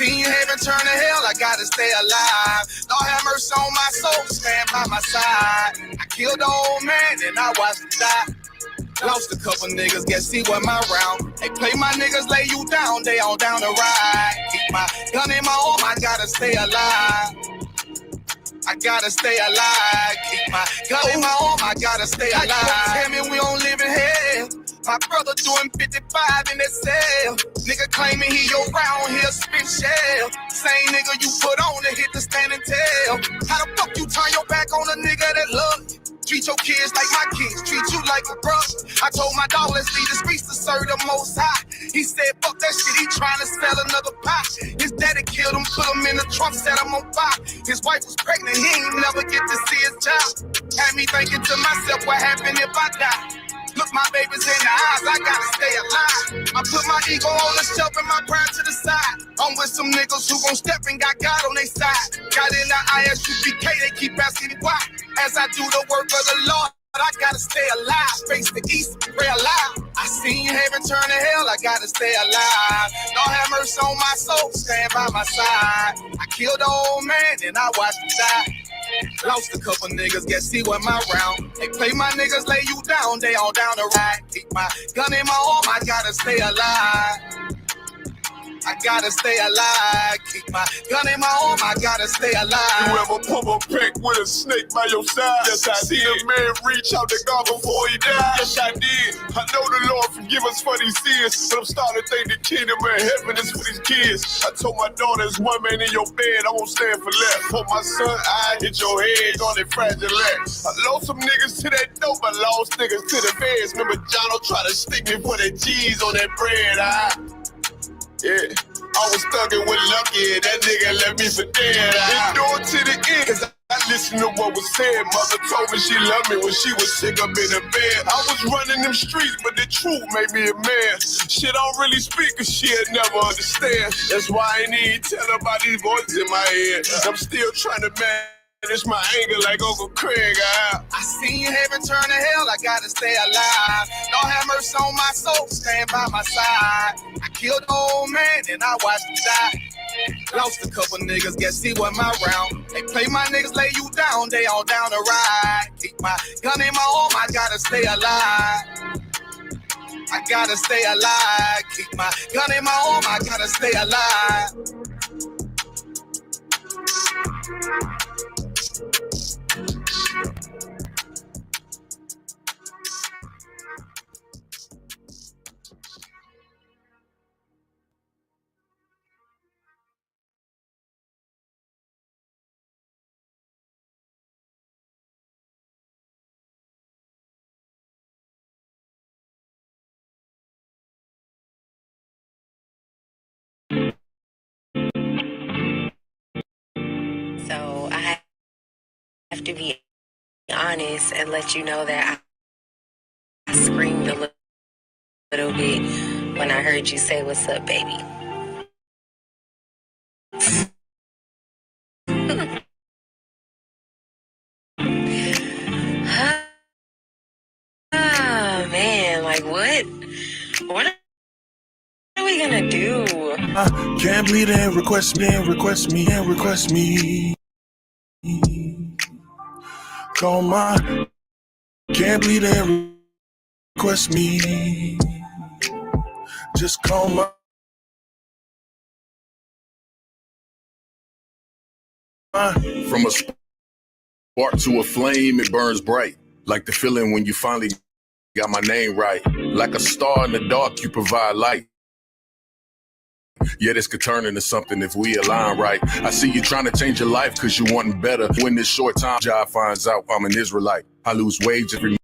seen heaven turn to hell, I gotta stay alive. Lord have mercy on my soul, stand by my side. I killed the old man and I watched him die. Lost a couple niggas, guess he wasn't my round. They play my niggas, lay you down, they all down to ride. Keep my gun in my arm, I gotta stay alive. I gotta stay alive. Keep my gun in my arm, I gotta stay alive. Tell me we don't live in hell. My brother doing 55 in that cell. Nigga claiming he your round here, spit shell. Same nigga you put on to hit the stand and tell. How the fuck you turn your back on a nigga that love you? Treat your kids like my kids, treat you like a brother. I told my dog, let's leave the streets to serve the most high. He said, fuck that shit, he trying to sell another pot. His daddy killed him, put him in the trunk, set him on fire. His wife was pregnant, he ain't never get to see his child. Had me thinking to myself, what happened if I die? Look my babies in the eyes, I gotta stay alive. I put my ego on the shelf and my pride to the side. I'm with some niggas who gon' step and got God on their side. Got in the ISUPK, they keep asking me why. As I do the work of the Lord, I gotta stay alive. Face the east, pray alive. I seen heaven turn to hell, I gotta stay alive. Lord have mercy on my soul, stand by my side. I killed the old man and I watched him die. Lost a couple niggas, guess he wasn't my round. They play my niggas, lay you down, they all down to ride. Keep my gun in my arm, I gotta stay alive. I gotta stay alive. Keep my gun in my arm, I gotta stay alive. You ever pump a pack with a snake by your side? Yes, I see a man reach out to God before he died. Yes, I did. I know the Lord forgive us for these sins, but I'm starting to think the kingdom of heaven is for these kids. I told my daughter, there's one man in your bed, I won't stand for left. For my son, I hit your head on that fragile legs. I lost some niggas to that dope, I lost niggas to the feds. Remember Jono tried to stick me for that cheese on that bread, yeah, I was thugging with Lucky, that nigga left me for dead. Endure to the end, cause I listened to what was said. Mother told me she loved me when she was sick up in the bed. I was running them streets, but the truth made me a man. Shit, I don't really speak, cause she'll never understand. That's why I ain't even tell her about these voices in my head. I'm still trying to manage my anger like Uncle Craig. I seen heaven turn to hell, I gotta stay alive. Lord have mercy on my soul, stand by my side. I killed the old man and I watched him die. Lost a couple niggas, guess he wasn't my round. They play my niggas, lay you down, they all down to ride. Keep my gun in my arm, I gotta stay alive. I gotta stay alive. Keep my gun in my arm, I gotta stay alive. So I have to be honest and let you know that I screamed a little bit when I heard you say, "What's up, baby?" Ah, man, like what? What are we gonna do? I can't believe they request me. Call my, can't believe they request me. Just call my. From a spark to a flame, it burns bright. Like the feeling when you finally got my name right. Like a star in the dark, you provide light. Yeah, this could turn into something if we align right. I see you trying to change your life cause you wanting better. When this short time job finds out I'm an Israelite, I lose wages every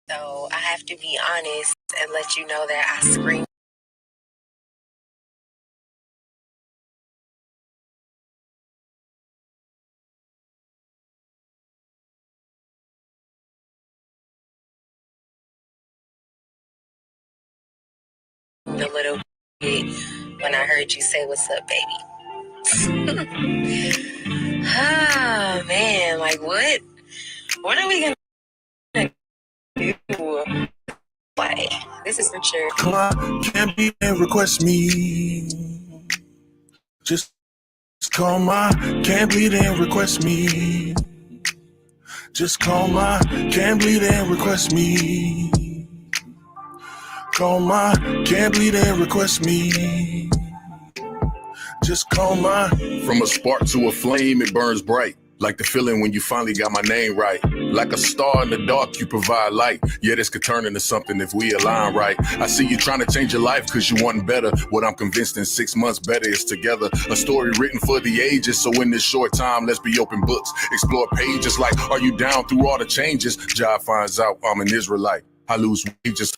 So I have to be honest and let you know that I scream a little bit when I heard you say, "What's up, baby?" Ah, man, like what? What are we gonna do? Like, this is for sure. Come on, can't be and request me. Just call my can't bleed and request me. Just call my can't bleed and request me. Call my can't bleed and request me. Just call my. From a spark to a flame, it burns bright. Like the feeling when you finally got my name right. Like a star in the dark, you provide light. Yeah, this could turn into something if we align right. I see you trying to change your life cause you want better. What I'm convinced in 6 months better is together. A story written for the ages, so in this short time, let's be open books. Explore pages like, are you down through all the changes? Jah finds out I'm an Israelite. I lose wages.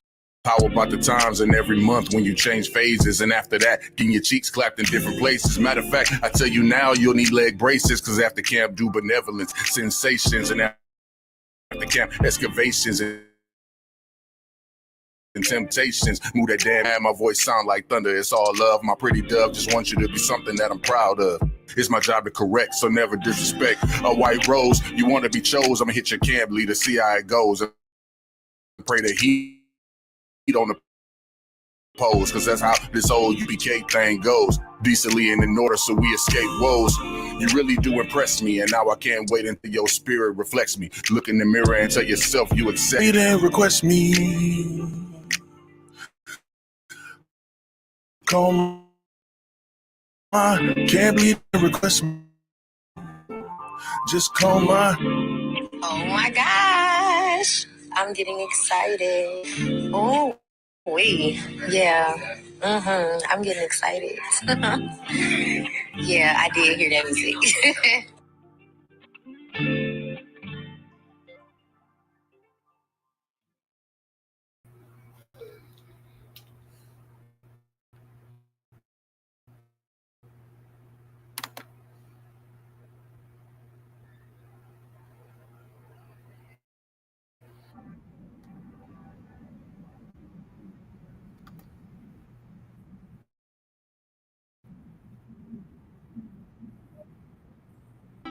How about the times and every month when you change phases, and after that, getting your cheeks clapped in different places. Matter of fact, I tell you now, you'll need leg braces, cause after camp, do benevolence, sensations, and after camp, excavations and temptations. Move that damn hand, my voice sound like thunder. It's all love, my pretty dove. Just want you to be something that I'm proud of. It's my job to correct, so never disrespect. A white rose, you want to be chose, I'ma hit your camp leader, see how it goes. And pray that he on the pose, cause that's how this old UBK thing goes. Decently and in order so we escape woes. You really do impress me, and now I can't wait until your spirit reflects me. Look in the mirror and tell yourself you accept Bleed and request me. Call my can't bleed and request me. Just call my. Oh my gosh. I'm getting excited. Oh, yeah. I'm getting excited. Yeah, I did hear that music.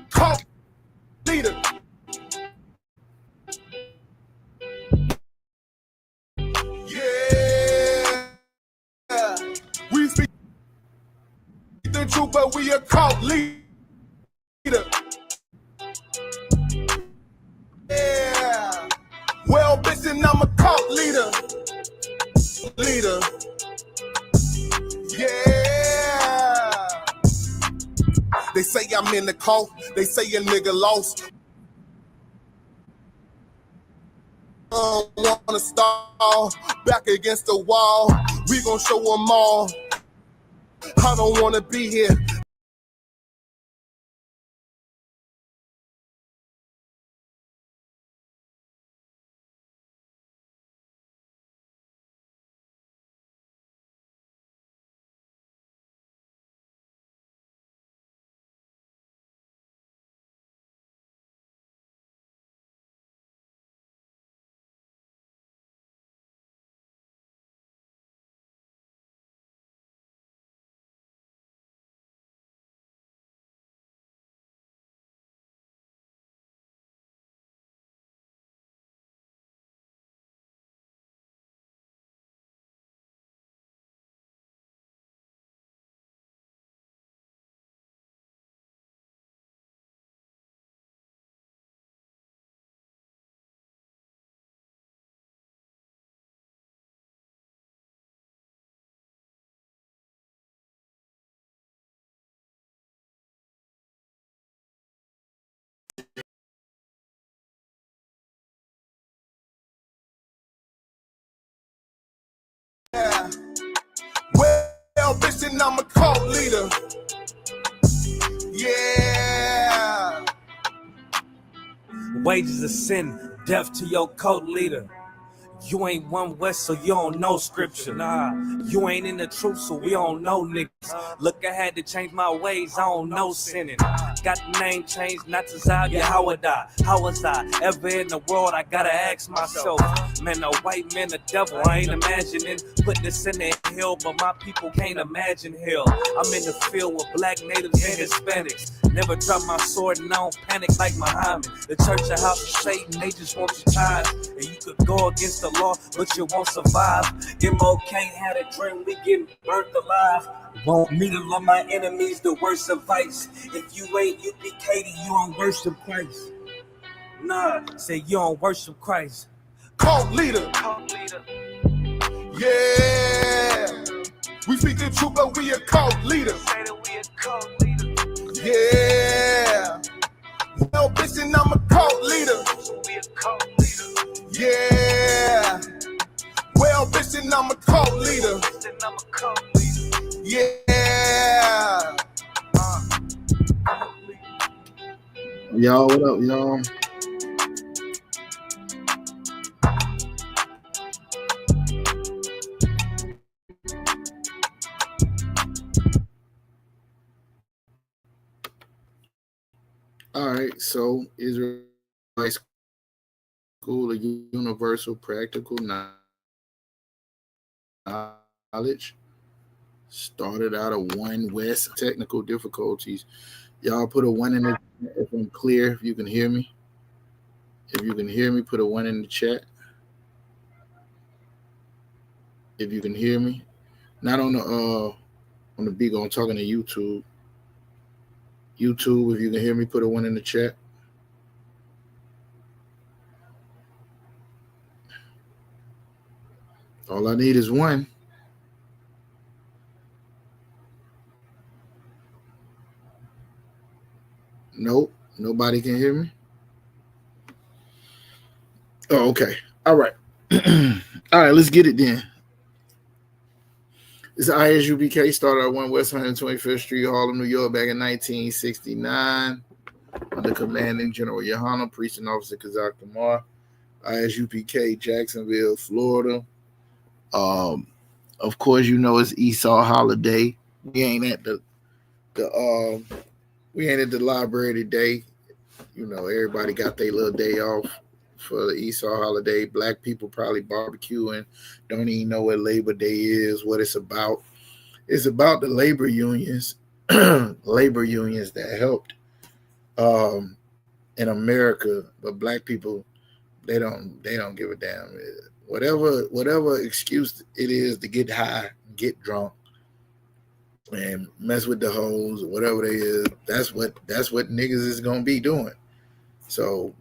Cult leader. Yeah. We speak the truth, but we a cult leader. Yeah. Well, bitch, and I'm a cult leader. Leader. Yeah. They say I'm in the cult. They say a nigga lost. Wanna stall back against the wall. We gon' show them all. I don't wanna be here. Yeah. Well, bitch, and I'm a cult leader. Yeah. Wages of sin, death to your cult leader. You ain't one West, so you don't know scripture. Nah, you ain't in the truth, so we don't know niggas. Look, I had to change my ways, I don't know sinning. Got the name changed, not to Zab, yeah, how would I? How was I ever in the world? I gotta ask myself. Man, a white man, the devil, I ain't imagining putting this in the hill, but my people can't imagine hell. I'm in the field with black natives and Hispanics. Never drop my sword and I don't panic like Muhammad. The church or house of Satan, they just want your time. And you could go against the law, but you won't survive. MOK had a dream, we getting burnt alive. Want me to love my enemies, the worst advice. If you ain't UPK, you don't worship Christ. Nah, say you don't worship Christ. Cult leader. Yeah. We speak the truth, but we a cult leader. Yeah. Well, bitch, and I'm a cult leader. Yeah. Well, bitch, and I'm a cult leader. Yeah. Y'all, what up, y'all? All right, so Israel High School, a universal practical knowledge. Started out of 1 West, technical difficulties. Y'all put a 1 in the chat if I'm clear, if you can hear me. If you can hear me, put a 1 in the chat. If you can hear me. Not on the Beagle, I'm talking to YouTube. YouTube, if you can hear me, put a 1 in the chat. All I need is 1. Nope, nobody can hear me. Oh, okay. All right. All right, let's get it then. This ISUPK started at 1 West 125th Street, Harlem, New York, back in 1969, under commanding General Yohana, Priest and Officer Kazak Kamar. ISUPK, Jacksonville, Florida. Of course, you know it's Esau holiday. We ain't at the library today. You know, everybody got their little day off for the Esau holiday. Black people probably barbecuing, don't even know what Labor Day is, what it's about. It's about the labor unions, that helped in America, but black people, they don't give a damn. Whatever excuse it is to get high, get drunk, and mess with the hoes or whatever they is, that's what niggas is gonna be doing. So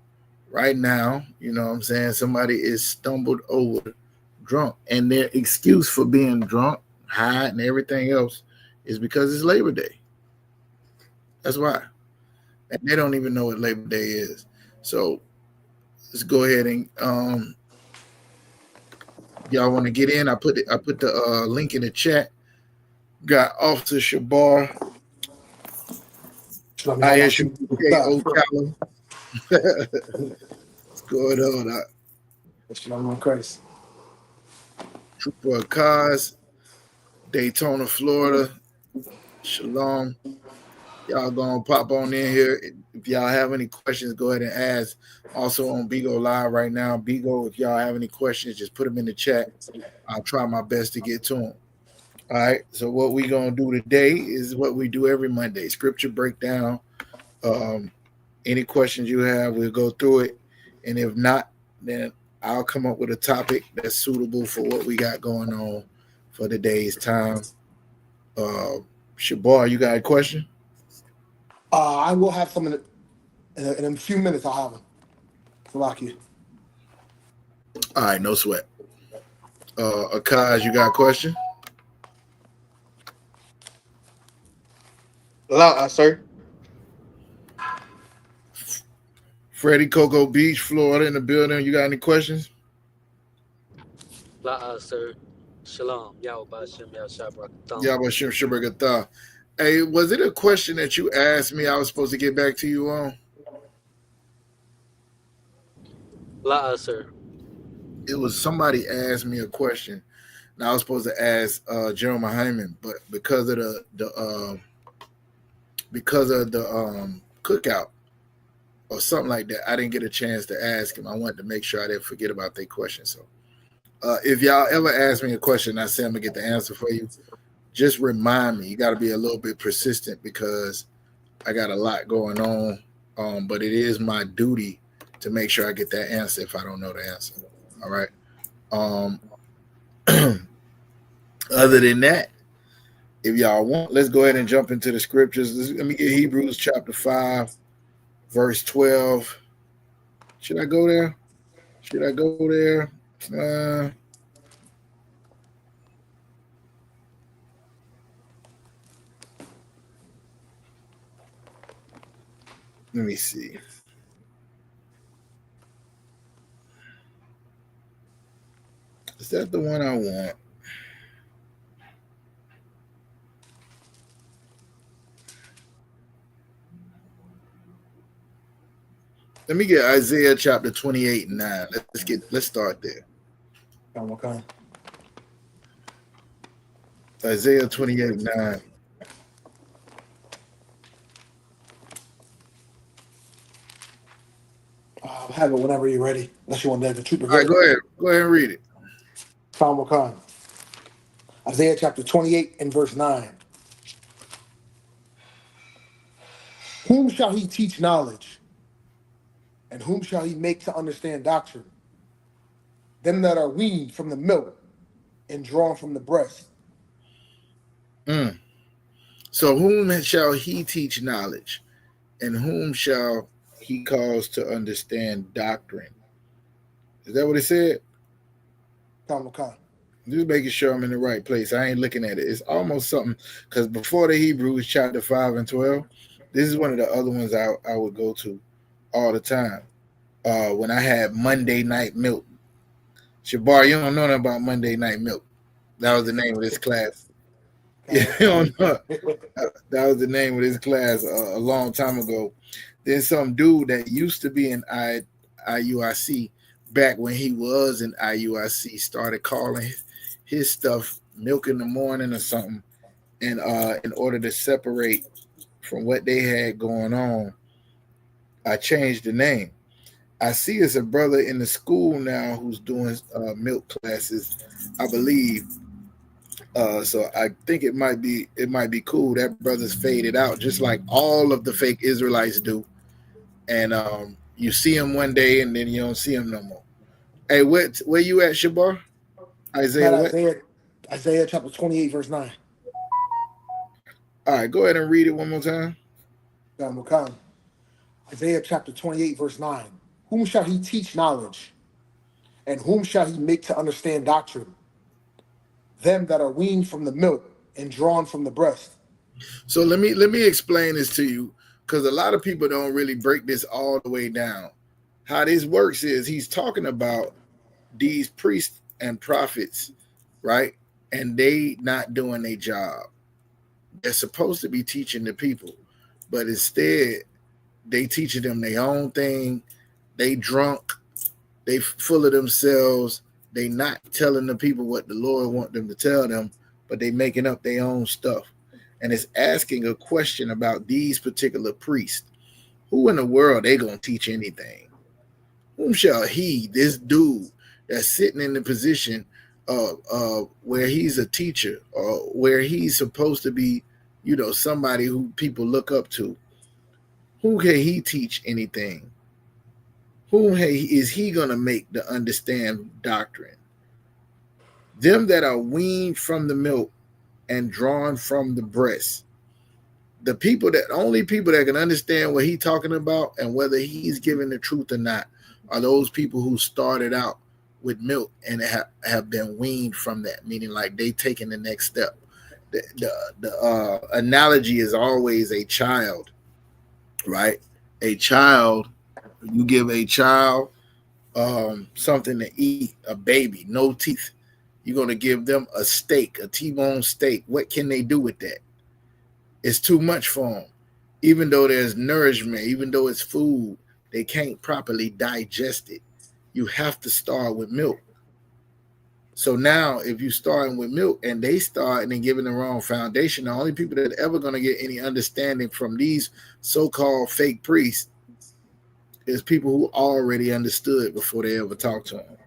right now, you know what I'm saying, somebody is stumbled over drunk, and their excuse for being drunk, high, and everything else is because it's Labor Day. That's why. And they don't even know what Labor Day is. So let's go ahead and y'all want to get in? I put the link in the chat. Got Officer Shabar, ISU Ocala. What's going on? Shalom Christ. Trooper Akaz, Daytona, Florida. Shalom. Y'all gonna pop on in here. If y'all have any questions, go ahead and ask. Also on Bigo Live right now. Bigo, if y'all have any questions, just put them in the chat. I'll try my best to get to them. All right. So what we gonna do today is what we do every Monday: scripture breakdown. Any questions you have, we'll go through it, and if not, then I'll come up with a topic that's suitable for what we got going on for today's time. Shabar, you got a question? I will have some in a few minutes. I'll have them. Salaki. All right, no sweat. Akaz, you got a question? Hello, sir. Freddie, Cocoa Beach, Florida, in the building. You got any questions? Sir. Shalom. Yahweh Shem Yahshua Yahweh Shem Shabbat. Hey, was it a question that you asked me I was supposed to get back to you on? Sir. it was somebody asked me a question. Now I was supposed to ask Jeremiah Hyman, but because of the cookout or something like that, I didn't get a chance to ask him. I wanted to make sure I didn't forget about their question. So if y'all ever ask me a question, I say I'm gonna get the answer for you. Just remind me. You got to be a little bit persistent because I got a lot going on. But it is my duty to make sure I get that answer if I don't know the answer. All right. Other than that, if y'all want, let's go ahead and jump into the scriptures. Let me get Hebrews chapter 5, verse 12. Should I go there? Let me see. Is that the one I want? Let me get Isaiah chapter 28 and 9. Let's start there. Okay. Isaiah 28 and 9. Have it whenever you're ready. Unless you want to the truth. All right, go ahead. Go ahead and read it. Isaiah chapter 28 and verse 9. Whom shall he teach knowledge? And whom shall he make to understand doctrine? Them that are weaned from the milk and drawn from the breast. So whom shall he teach knowledge? And whom shall he cause to understand doctrine? Is that what it said? Just making sure I'm in the right place. I ain't looking at it. It's almost something, because before the Hebrews chapter 5 and 12, this is one of the other ones I would go to all the time. When I had Monday Night Milk. Shabar, you don't know nothing about Monday Night Milk. That was the name of this class. You don't know. That was the name of this class a long time ago. Then some dude that used to be in IUIC back when he was in IUIC started calling his stuff Milk in the Morning or something. And in order to separate from what they had going on, I changed the name. I see it's a brother in the school now who's doing milk classes, I believe. So I think it might be cool. That brother's faded out, just like all of the fake Israelites do. And you see him one day, and then you don't see him no more. Hey, where you at, Shabar? Isaiah chapter 28, verse 9. All right, go ahead and read it one more time. Isaiah chapter 28, verse 9. Whom shall he teach knowledge? And whom shall he make to understand doctrine? Them that are weaned from the milk and drawn from the breast. So let me explain this to you, because a lot of people don't really break this all the way down. How this works is he's talking about these priests and prophets, right? And they not doing their job. They're supposed to be teaching the people, but instead they teaching them their own thing. They drunk, they full of themselves. They not telling the people what the Lord want them to tell them, but they making up their own stuff. And it's asking a question about these particular priests. Who in the world they gonna teach anything? Whom shall he, this dude that's sitting in the position where he's a teacher, or where he's supposed to be, somebody who people look up to, who can he teach anything? Who is he going to make to understand doctrine? Them that are weaned from the milk and drawn from the breast. Only people that can understand what he's talking about and whether he's giving the truth or not are those people who started out with milk and have been weaned from that, meaning like they taking the next step. The analogy is always a child, right? A child, you give a child something to eat, a baby, no teeth. You're going to give them a steak, a T-bone steak. What can they do with that? It's too much for them. Even though there's nourishment, even though it's food, they can't properly digest it. You have to start with milk. So now, if you starting with milk and they starting and giving the wrong foundation, the only people that are ever going to get any understanding from these so-called fake priests is people who already understood before they ever talked to them.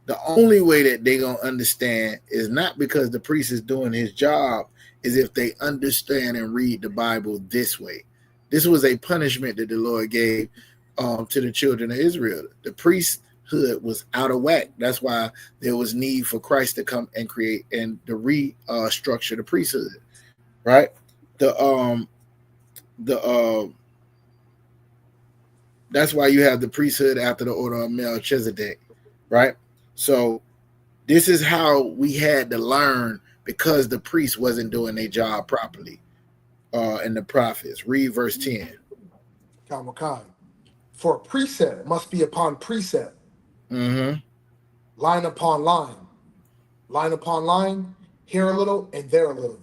The only way that they going to understand is not because the priest is doing his job, is if they understand and read the Bible this way. This was a punishment that the Lord gave to the children of Israel. The priesthood was out of whack. That's why there was need for Christ to come and create and to restructure the priesthood, right? That's why you have the priesthood after the order of Melchizedek, right? So this is how we had to learn because the priest wasn't doing their job properly. And the prophets. Read verse 10. For precept must be upon precept, Mm-hmm. line upon line upon line, here a little and there a little.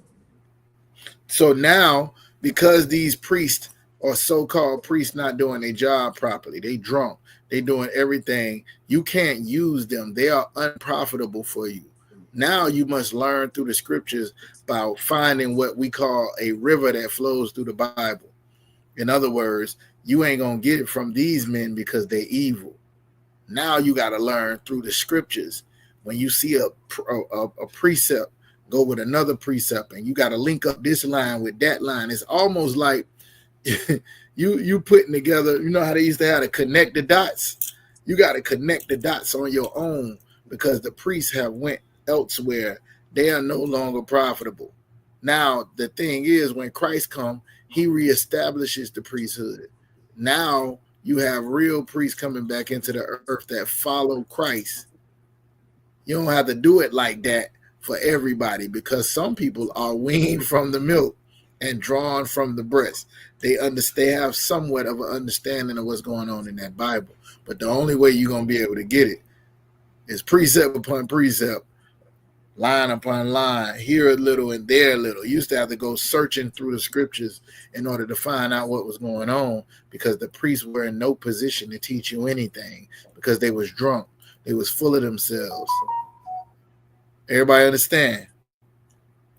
So now, because these priests or so-called priests not doing their job properly, they drunk, they doing everything, you can't use them. They are unprofitable for you. Now you must learn through the scriptures about finding what we call a river that flows through the Bible. In other words, you ain't going to get it from these men because they're evil. Now you got to learn through the scriptures. When you see a precept go with another precept and you got to link up this line with that line, it's almost like you putting together, you know how they used to have to connect the dots? You got to connect the dots on your own because the priests have went elsewhere. They are no longer profitable. Now, the thing is, when Christ comes, he reestablishes the priesthood. Now you have real priests coming back into the earth that follow Christ. You don't have to do it like that for everybody because some people are weaned from the milk and drawn from the breast. They have somewhat of an understanding of what's going on in that Bible. But the only way you're going to be able to get it is precept upon precept, line upon line, here a little and there a little. You used to have to go searching through the scriptures in order to find out what was going on because the priests were in no position to teach you anything because they was drunk. They was full of themselves. Everybody understand?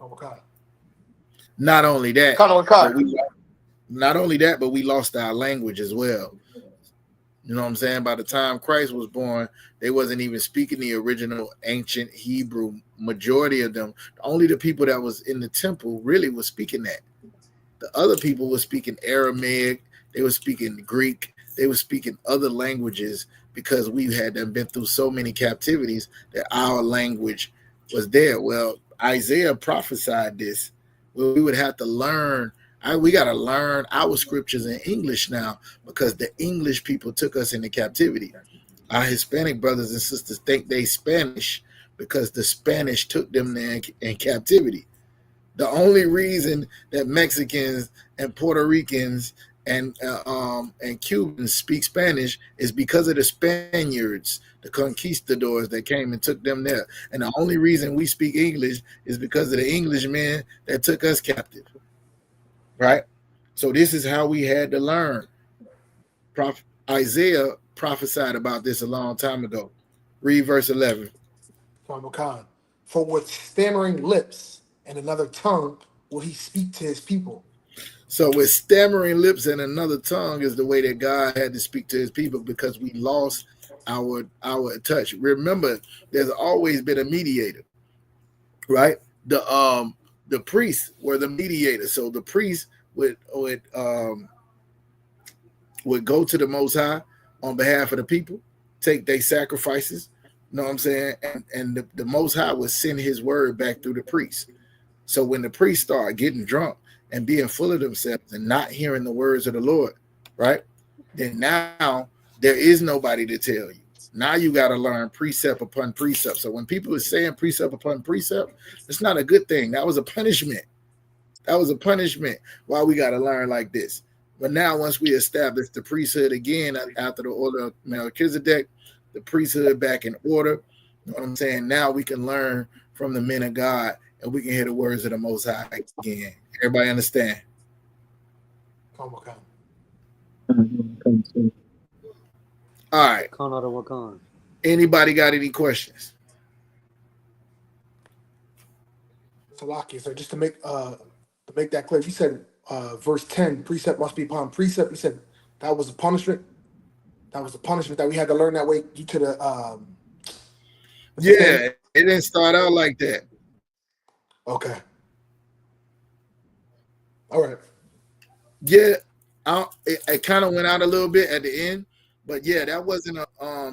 Okay. Not only that, but we lost our language as well. You know what I'm saying? By the time Christ was born, they wasn't even speaking the original ancient Hebrew. Majority of them, only the people that was in the temple really was speaking that. The other people were speaking Aramaic. They were speaking Greek. They were speaking other languages because we had been through so many captivities that our language was there. Well, Isaiah prophesied this. Well, we would have to learn. We got to learn our scriptures in English now because the English people took us into captivity. Our Hispanic brothers and sisters think they Spanish because the Spanish took them there in captivity. The only reason that Mexicans and Puerto Ricans and Cubans speak Spanish is because of the Spaniards, the conquistadors that came and took them there. And the only reason we speak English is because of the Englishmen that took us captive. Right? So this is how we had to learn. Isaiah prophesied about this a long time ago. Read verse 11. For with stammering lips and another tongue will he speak to his people. So with stammering lips and another tongue is the way that God had to speak to his people because we lost our touch. Remember, there's always been a mediator, right? The priests were the mediator. So the priests would go to the Most High on behalf of the people, take their sacrifices, you know what I'm saying? And the Most High would send his word back through the priests. So when the priests start getting drunk and being full of themselves and not hearing the words of the Lord, right? Then now there is nobody to tell you. Now you got to learn precept upon precept. So when people are saying precept upon precept, it's not a good thing. That was a punishment. That was a punishment. Why we got to learn like this. But now once we establish the priesthood again after the order of Melchizedek, the priesthood back in order, you know what I'm saying? Now we can learn from the men of God and we can hear the words of the Most High again. Everybody understand? Come. All right. Anybody got any questions? Salakia. So just to make that clear, you said verse 10, precept must be upon precept. You said that was a punishment. That was the punishment that we had to learn that way due to the Yeah, it didn't start out like that. Okay. All right. Yeah, it kind of went out a little bit at the end, but yeah, that wasn't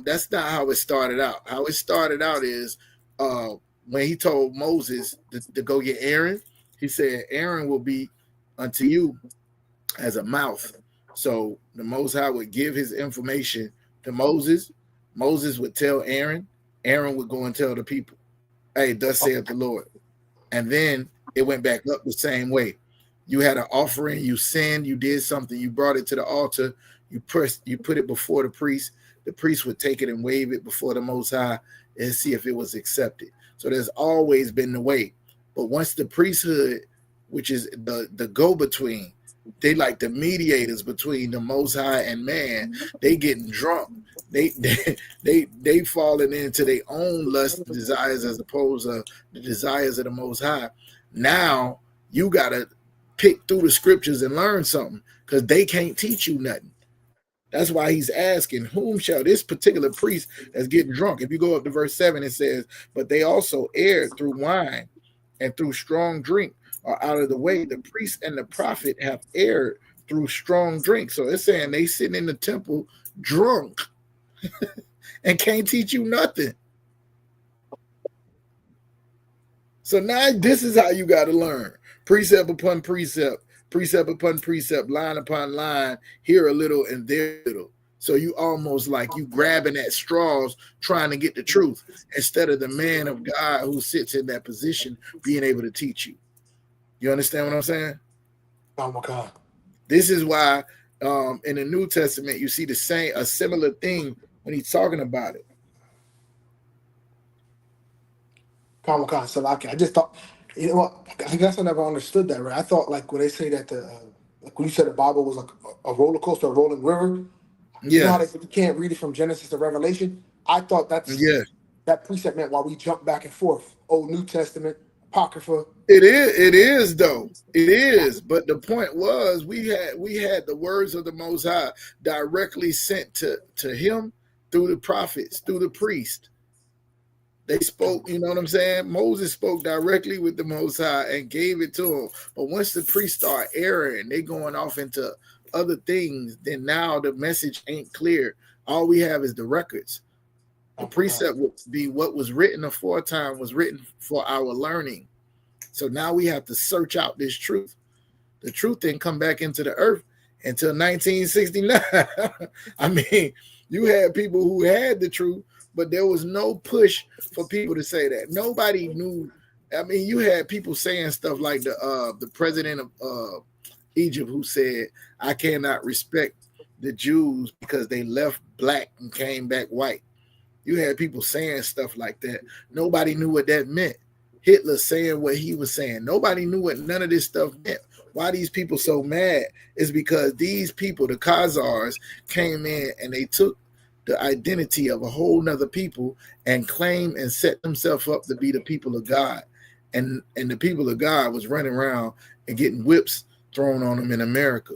that's not how it started out. How it started out is when he told Moses to go get Aaron, he said, Aaron will be unto you as a mouth. So the Most High would give his information to Moses. Moses would tell Aaron. Aaron would go and tell the people, hey, thus saith the Lord. And then it went back up the same way. You had an offering, you sinned, you did something, you brought it to the altar, you put it before the priest would take it and wave it before the Most High and see if it was accepted. So there's always been the way. But once the priesthood, which is the go-between, they like the mediators between the Most High and man, they getting drunk. They falling into their own lust desires as opposed to the desires of the Most High. Now you gotta pick through the scriptures and learn something, because they can't teach you nothing. That's why he's asking, whom shall this particular priest that's getting drunk? If you go up to verse 7, it says, but they also erred through wine and through strong drink are out of the way. The priest and the prophet have erred through strong drink. So it's saying they sitting in the temple drunk and can't teach you nothing. So now this is how you got to learn. Precept upon precept, precept upon precept, line upon line, here a little and there a little. So you almost like you grabbing at straws trying to get the truth instead of the man of God who sits in that position being able to teach you. You understand what I'm saying? Oh my God. This is why in the New Testament you see a similar thing when he's talking about it. Comic-Con, Salaki. I just thought, you know what? I guess I never understood that, right? I thought like when they say that like when you said the Bible was like a roller coaster, a rolling river. Yeah. You know how you can't read it from Genesis to Revelation? I thought that precept meant while we jump back and forth, Old New Testament, Apocrypha. It is though. It is. But the point was we had the words of the Most High directly sent to him through the prophets, through the priest. They spoke, you know what I'm saying? Moses spoke directly with the Most High and gave it to him. But once the priests start erring, they going off into other things, then now the message ain't clear. All we have is the records. The precept would be what was written aforetime was written for our learning. So now we have to search out this truth. The truth didn't come back into the earth until 1969. I mean, you had people who had the truth, but there was no push for people to say that. Nobody knew. I mean, you had people saying stuff like the president of Egypt who said, I cannot respect the Jews because they left black and came back white. You had people saying stuff like that. Nobody knew what that meant. Hitler saying what he was saying. Nobody knew what none of this stuff meant. Why these people so mad is because these people, the Khazars, came in and they took the identity of a whole nother people and claim and set themselves up to be the people of God. And the people of God was running around and getting whips thrown on them in America.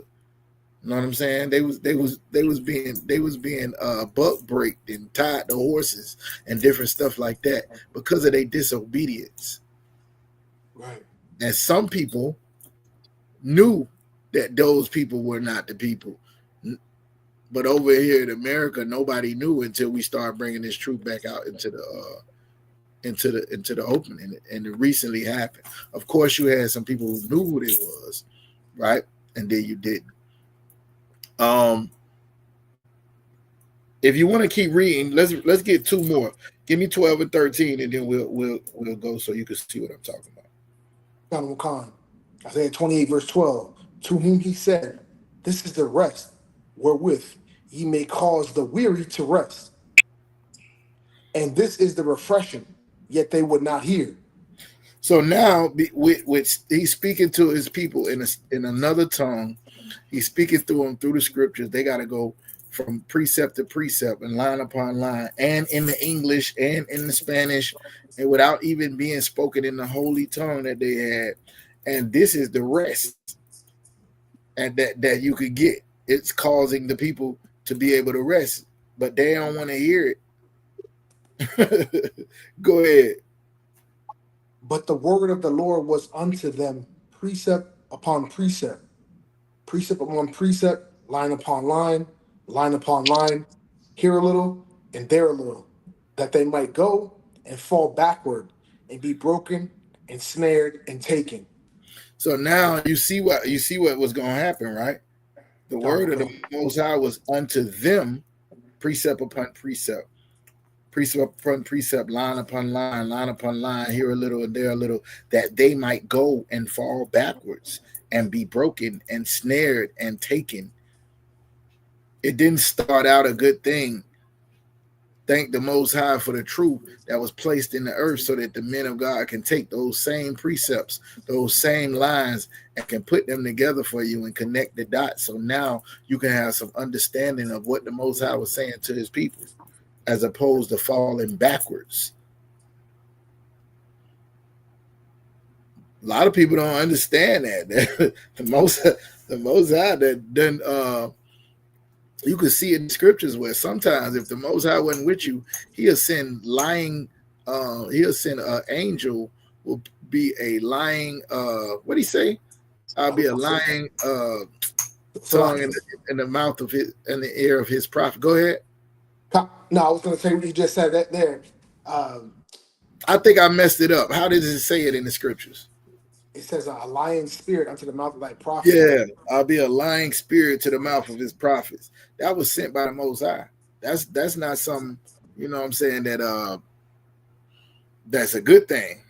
You know what I'm saying? They was being buck braked and tied to horses and different stuff like that because of their disobedience. Right. And some people knew that those people were not the people. But over here in America, nobody knew until we started bringing this truth back out into the open, and it recently happened. Of course, you had some people who knew who it was, right? And then you didn't. If you want to keep reading, let's get two more. Give me 12 and 13, and then we'll go so you can see what I'm talking about. Khan, Isaiah 28 verse 12. To whom he said, "This is the rest wherewith ye may cause the weary to rest, and this is the refreshing, yet they would not hear." So now, with he's speaking to his people in another tongue. He's speaking through them through the scriptures. They got to go from precept to precept and line upon line, and in the English and in the Spanish, and without even being spoken in the holy tongue that they had. And this is the rest and that you could get. It's causing the people to be able to rest, but they don't want to hear it. Go ahead. But the word of the Lord was unto them precept upon precept, precept upon precept, line upon line, here a little and there a little, that they might go and fall backward and be broken and snared and taken. So now you see what was going to happen, right? The word of the Most High was unto them precept upon precept, precept upon precept, line upon line, here a little and there a little, that they might go and fall backwards and be broken and snared and taken. It didn't start out a good thing. Thank the Most High for the truth that was placed in the earth so that the men of God can take those same precepts, those same lines, and can put them together for you and connect the dots. So now you can have some understanding of what the Most High was saying to his people, as opposed to falling backwards. A lot of people don't understand that. the most High that then you can see in the scriptures where sometimes if the Most High wasn't with you, he'll send an angel will be a lying what do he say? I'll be a lying tongue in the mouth of his, in the ear of his prophet. Go ahead. No, I was going to say what you just said that there. I think I messed it up. How does it say it in the scriptures? It says a lying spirit unto the mouth of thy prophet. Yeah, I'll be a lying spirit to the mouth of his prophets. That was sent by the Most High. That's not some, you know what I'm saying, that that's a good thing.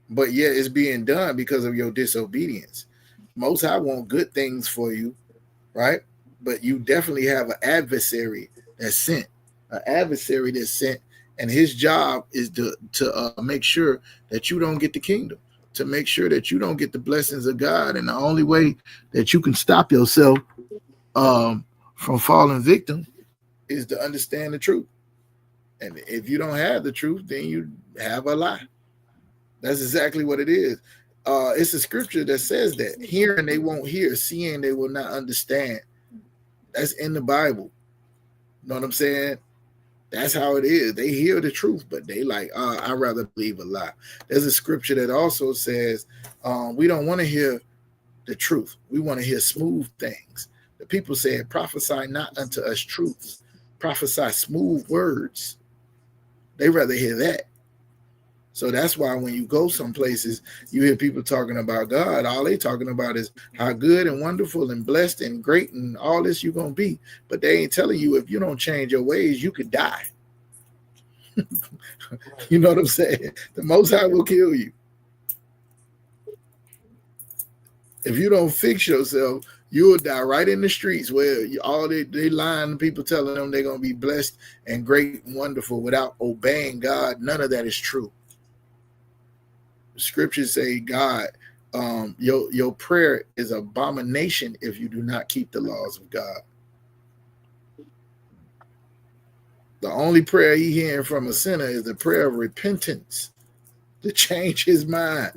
But yeah, it's being done because of your disobedience. Most High want good things for you, right? But you definitely have an adversary that's sent. An adversary that's sent, and his job is to make sure that you don't get the kingdom, to make sure that you don't get the blessings of God. And the only way that you can stop yourself from falling victim is to understand the truth. And if you don't have the truth, then you have a lie. That's exactly what it is. It's a scripture that says that hearing they won't hear, seeing they will not understand. That's in the Bible. You know what I'm saying? That's how it is. They hear the truth, but they like, I'd rather believe a lie. There's a scripture that also says we don't want to hear the truth. We want to hear smooth things. The people said, prophesy not unto us truths. Prophesy smooth words. They rather hear that. So that's why when you go some places, you hear people talking about God. All they talking about is how good and wonderful and blessed and great and all this you're going to be. But they ain't telling you if you don't change your ways, you could die. You know what I'm saying? The Most High will kill you. If you don't fix yourself, you will die right in the streets where they lying, people telling them they're going to be blessed and great and wonderful without obeying God. None of that is true. Scriptures say, God, your prayer is abomination if you do not keep the laws of God. The only prayer he hearing from a sinner is the prayer of repentance to change his mind.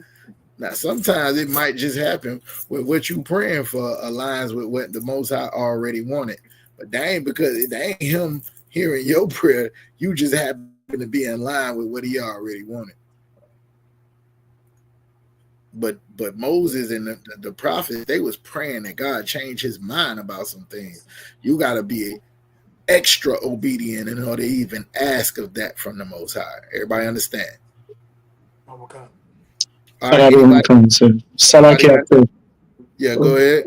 Now, sometimes it might just happen with what you praying for aligns with what the Most High already wanted. But that ain't him hearing your prayer. You just happen to be in line with what he already wanted. But Moses and the prophets, they was praying that God change his mind about some things. You got to be extra obedient in order to even ask of that from the Most High. Everybody understand? Oh, okay. All right, yeah, go ahead.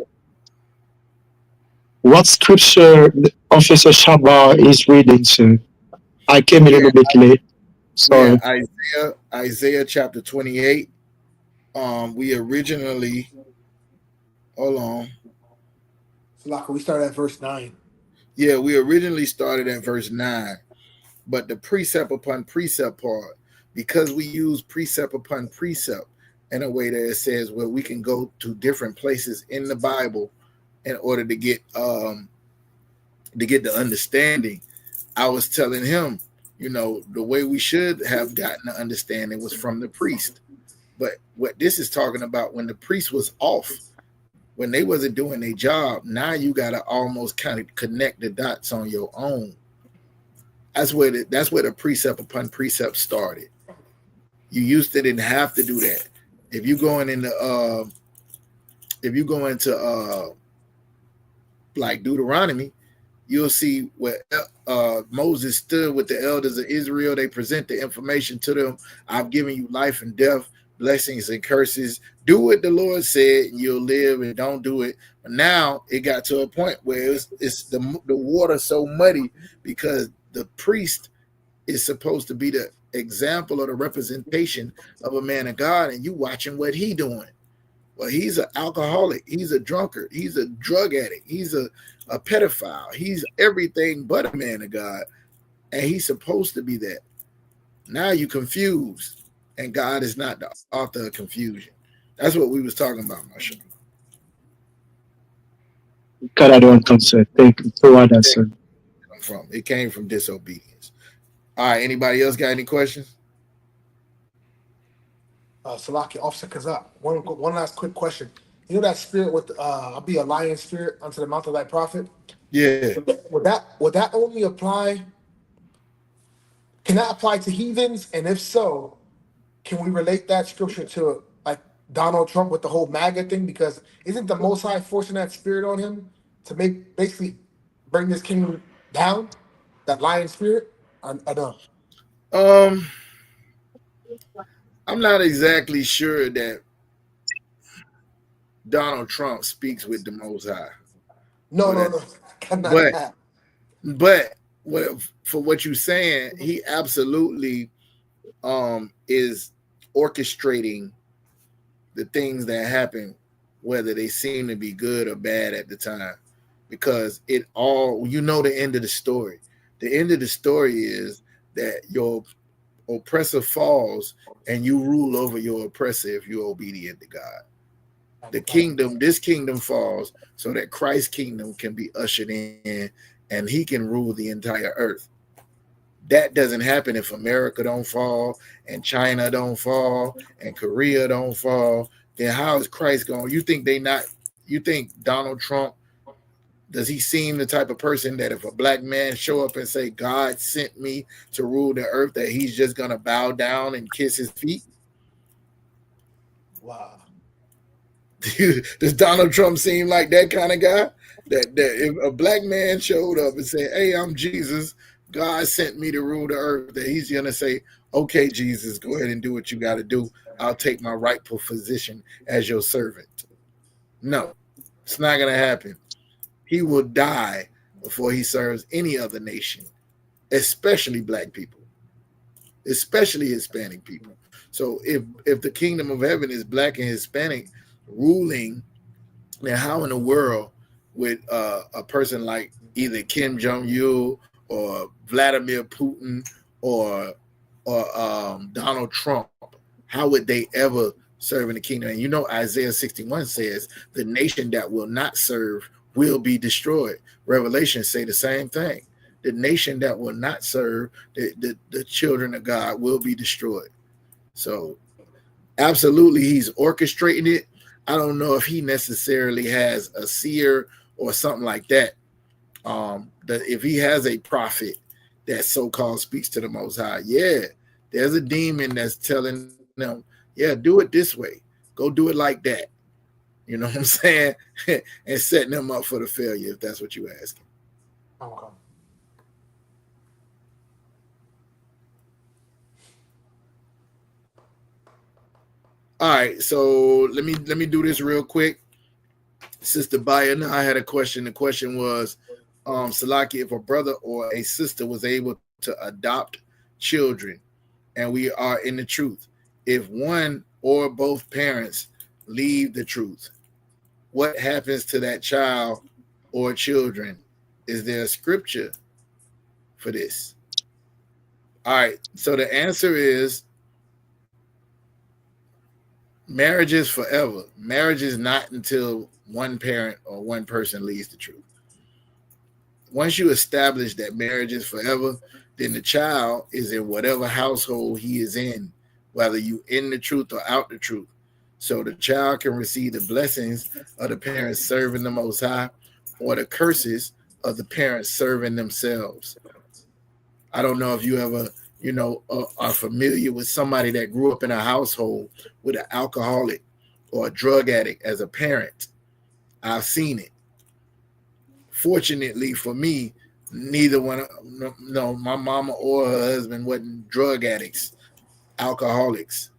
What scripture Officer Shaba is reading to? I came a little bit late. Sorry. Yeah, Isaiah chapter 28. We originally, hold on. So we started at verse 9. Yeah, we originally started at verse 9, but the precept upon precept part, because we use precept upon precept in a way that it says where we can go to different places in the Bible in order to get to get the understanding, I was telling him, you know, the way we should have gotten the understanding was from the priest. But what this is talking about, when the priest was off, when they wasn't doing their job, now you got to almost kind of connect the dots on your own. That's where the precept upon precept started. You used to didn't have to do that. If you go into like Deuteronomy, you'll see where Moses stood with the elders of Israel. They present the information to them. I've given you life and death, blessings and curses. Do what the Lord said, and you'll live, and don't do it. But now it got to a point where it's the water so muddy because the priest is supposed to be the example or the representation of a man of God, and you watching what he doing. Well, he's an alcoholic, he's a drunkard, he's a drug addict, he's a pedophile, he's everything but a man of God, and he's supposed to be that. Now you confused, and God is not the author of confusion. That's what we was talking about, Marshall. God, I don't answer. Thank you for what answer. It came from disobedience. All right, anybody else got any questions? Salaki, Officer Kazak. One last quick question. You know that spirit with I'll be a lion spirit unto the mouth of thy prophet? Yeah. Would that only apply? Can that apply to heathens? And if so, can we relate that scripture to like Donald Trump with the whole MAGA thing? Because isn't the Most High forcing that spirit on him to basically bring this kingdom down? That lion spirit? I know. I'm not exactly sure that Donald Trump speaks with the Most High. No. But for what you're saying, he absolutely is orchestrating the things that happen, whether they seem to be good or bad at the time, because the end of the story. The end of the story is that your oppressor falls and you rule over your oppressor if you're obedient to God. This kingdom falls so that Christ's kingdom can be ushered in and he can rule the entire earth. That doesn't happen if America don't fall and China don't fall and Korea don't fall. Then how is Christ going? You think Donald Trump, does he seem the type of person that if a black man show up and say, God sent me to rule the earth, that he's just going to bow down and kiss his feet? Wow. Does Donald Trump seem like that kind of guy? That if a black man showed up and said, hey, I'm Jesus, God sent me to rule the earth, that he's going to say, okay, Jesus, go ahead and do what you got to do. I'll take my rightful position as your servant. No, it's not going to happen. He will die before he serves any other nation, especially black people, especially Hispanic people. So if the kingdom of heaven is black and Hispanic ruling, then how in the world would a person like either Kim Jong-il or Vladimir Putin or Donald Trump, how would they ever serve in the kingdom? And you know, Isaiah 61 says the nation that will not serve will be destroyed. Revelation say the same thing. The nation that will not serve the children of God will be destroyed. So absolutely, he's orchestrating it. I don't know if he necessarily has a seer or something like that. If he has a prophet that so-called speaks to the Most High, yeah, there's a demon that's telling them, yeah, do it this way. Go do it like that. You know what I'm saying? And setting them up for the failure, if that's what you're asking. Okay. All right, so let me do this real quick. Sister Bayan, I had a question. The question was, Salaki, if a brother or a sister was able to adopt children, and we are in the truth, if one or both parents leave the truth, what happens to that child or children? Is there a scripture for this? All right, so the answer is marriage is forever. Marriage is not until one parent or one person leaves the truth. once you establish that marriage is forever, then the child is in whatever household he is in, whether you in the truth or out the truth. So the child can receive the blessings of the parents serving the Most High, or the curses of the parents serving themselves. I don't know if you ever, are familiar with somebody that grew up in a household with an alcoholic or a drug addict as a parent. I've seen it. Fortunately for me, neither one, no, my mama or her husband wasn't drug addicts, alcoholics.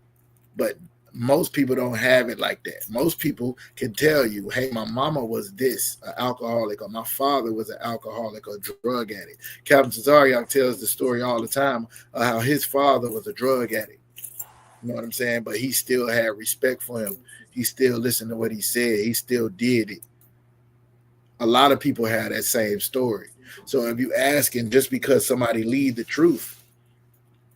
But most people don't have it like that. Most people can tell you, hey, my mama was this, an alcoholic, or my father was an alcoholic or drug addict. Captain Tazariak tells the story all the time of how his father was a drug addict. You know what I'm saying? But he still had respect for him. He still listened to what he said. He still did it. A lot of people have that same story. So if you asking just because somebody lead the truth,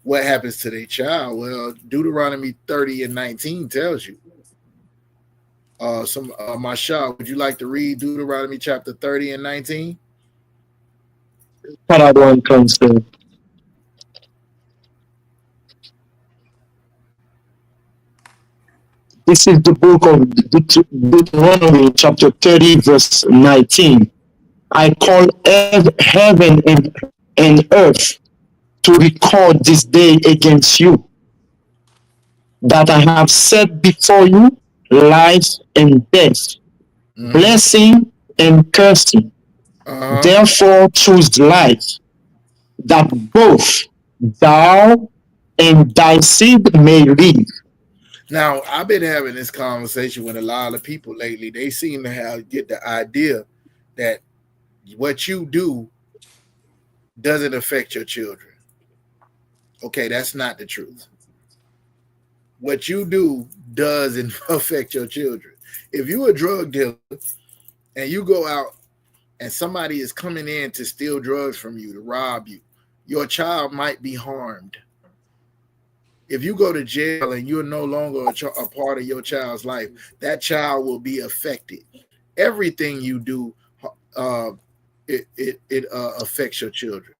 what happens to their child? Well, Deuteronomy 30:19 tells you. Mashal, would you like to read Deuteronomy chapter 30:19? Paragon Council. This is the book of Deuteronomy, chapter 30, verse 19. I call heaven and earth to record this day against you, that I have set before you life and death, blessing and cursing. Therefore choose life, that both thou and thy seed may live. Now, I've been having this conversation with a lot of people lately. They seem to get the idea that what you do doesn't affect your children. Okay, that's not the truth. What you do doesn't affect your children. If you're a drug dealer and you go out and somebody is coming in to steal drugs from you, to rob you, your child might be harmed. If you go to jail and you're no longer a part of your child's life, that child will be affected. Everything you do, it affects your children.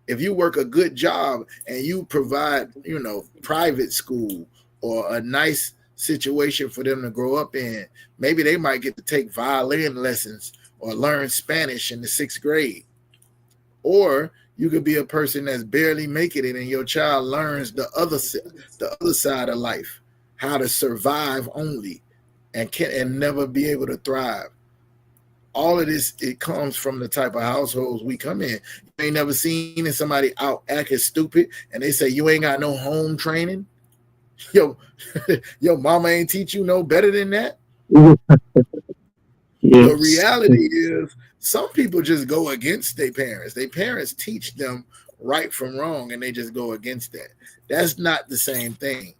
If you work a good job and you provide, private school or a nice situation for them to grow up in, maybe they might get to take violin lessons or learn Spanish in the 6th grade. Or you could be a person that's barely making it and your child learns the other side of life, how to survive only and never be able to thrive. All of this, it comes from the type of households we come in. You ain't never seen somebody out acting stupid and they say you ain't got no home training. Your mama ain't teach you no better than that. Yes. The reality is some people just go against their parents. Their parents teach them right from wrong and they just go against that. That's not the same thing.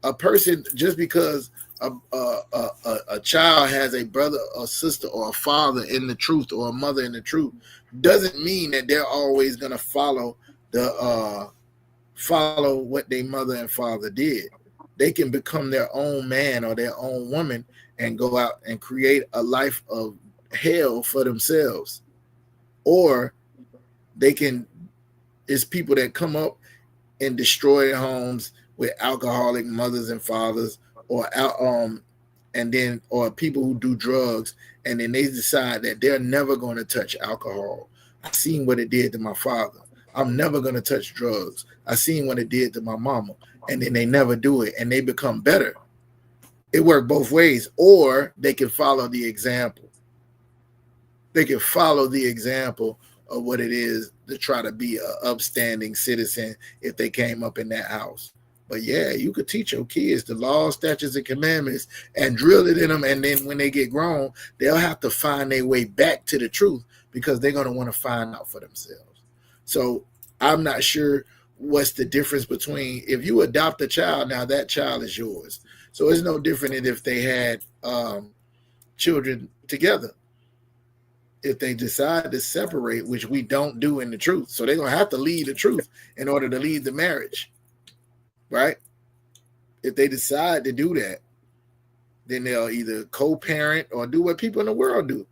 A person, just because a child has a brother or sister or a father in the truth or a mother in the truth, doesn't mean that they're always going to follow what their mother and father did. They can become their own man or their own woman and go out and create a life of hell for themselves. Or it's people that come up and destroy homes with alcoholic mothers and fathers, or people who do drugs, and then they decide that they're never going to touch alcohol. I seen what it did to my father. I'm never going to touch drugs. I seen what it did to my mama, and then they never do it, and they become better. It worked both ways, or they can follow the example. They can follow the example of what it is to try to be an upstanding citizen if they came up in that house. But yeah, you could teach your kids the laws, statutes, and commandments and drill it in them. And then when they get grown, they'll have to find their way back to the truth because they're going to want to find out for themselves. So I'm not sure what's the difference between if you adopt a child, now that child is yours. So it's no different than if they had children together. If they decide to separate, which we don't do in the truth. So they're going to have to lead the truth in order to lead the marriage. Right? If they decide to do that, then they'll either co-parent or do what people in the world do.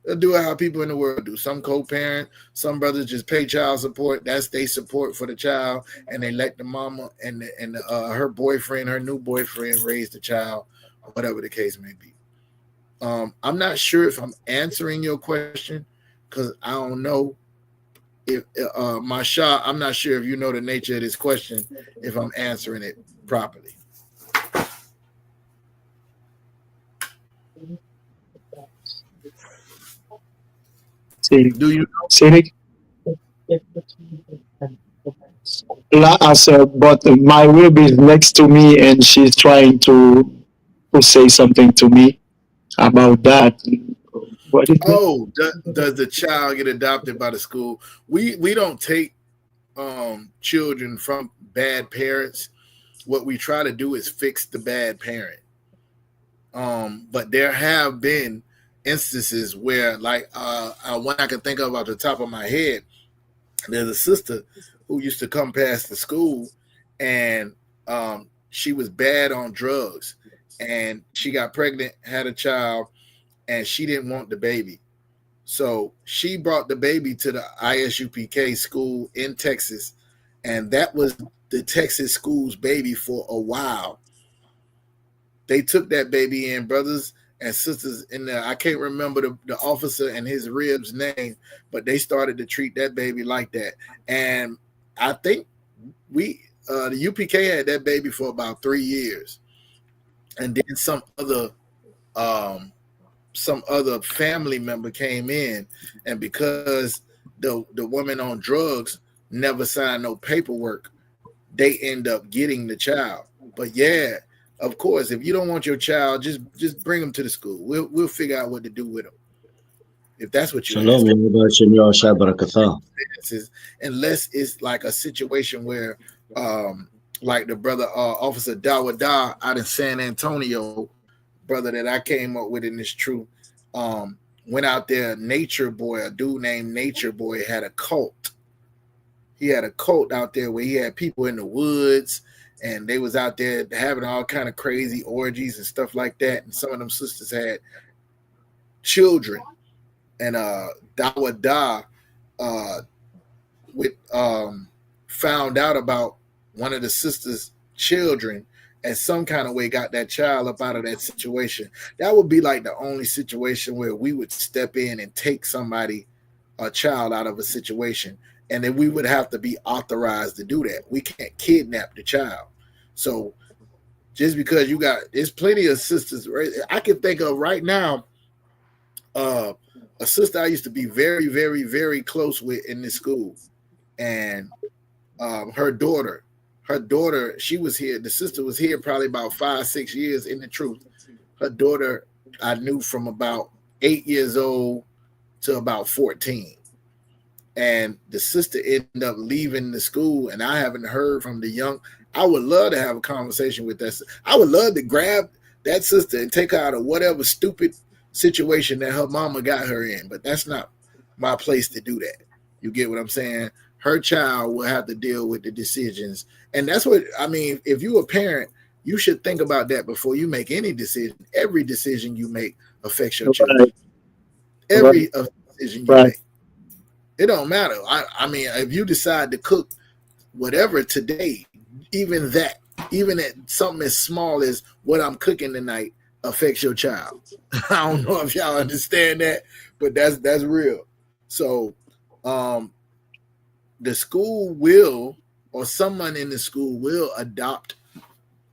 They'll do it how people in the world do. Some co-parent, some brothers just pay child support. That's their support for the child, and they let the mama and her boyfriend, her new boyfriend, raise the child, or whatever the case may be. I'm not sure if I'm answering your question because I don't know if Masha, I'm not sure if you know the nature of this question, if I'm answering it properly. Do you know? Cedric? I said, but my rib is next to me and she's trying to say something to me about that. What is it? Oh, does the child get adopted by the school? We don't take children from bad parents. What we try to do is fix the bad parent. But there have been instances where, like, one I can think of off the top of my head, there's a sister who used to come past the school, and she was bad on drugs, and she got pregnant, had a child, and she didn't want the baby. So she brought the baby to the ISUPK school in Texas, and that was the Texas school's baby for a while. They took that baby in, brothers and sisters in there. I can't remember the officer and his rib's name, but they started to treat that baby like that. And I think the UPK had that baby for about 3 years. And then some other family member came in, and because the woman on drugs never signed no paperwork, they end up getting the child. But yeah, of course, if you don't want your child, just bring them to the school. We'll figure out what to do with them. If that's what you're Shalom, unless it's like a situation where like the brother Officer Dawada out in San Antonio, brother that I came up with in this truth, went out there. Nature Boy, a dude named Nature Boy, had a cult. He had a cult out there where he had people in the woods, and they was out there having all kind of crazy orgies and stuff like that. And some of them sisters had children. And Dawada found out about one of the sisters' children, and some kind of way got that child up out of that situation. That would be like the only situation where we would step in and take a child out of a situation. And then we would have to be authorized to do that. We can't kidnap the child. So just because there's plenty of sisters, right? I can think of right now, a sister I used to be very, very, very close with in this school. And her daughter, she was here. The sister was here probably about 5-6 years in the truth. Her daughter I knew from about 8 years old to about 14. And the sister ended up leaving the school, and I haven't heard from the young. I would love to have a conversation with that. I would love to grab that sister and take her out of whatever stupid situation that her mama got her in, but that's not my place to do that. You get what I'm saying? Her child will have to deal with the decisions. And that's what, I mean, if you're a parent, you should think about that before you make any decision. Every decision you make affects your children. Every decision you make. It don't matter. I mean, if you decide to cook whatever today, even at something as small as what I'm cooking tonight affects your child. I don't know if y'all understand that, but that's real. So the school will, or someone in the school will adopt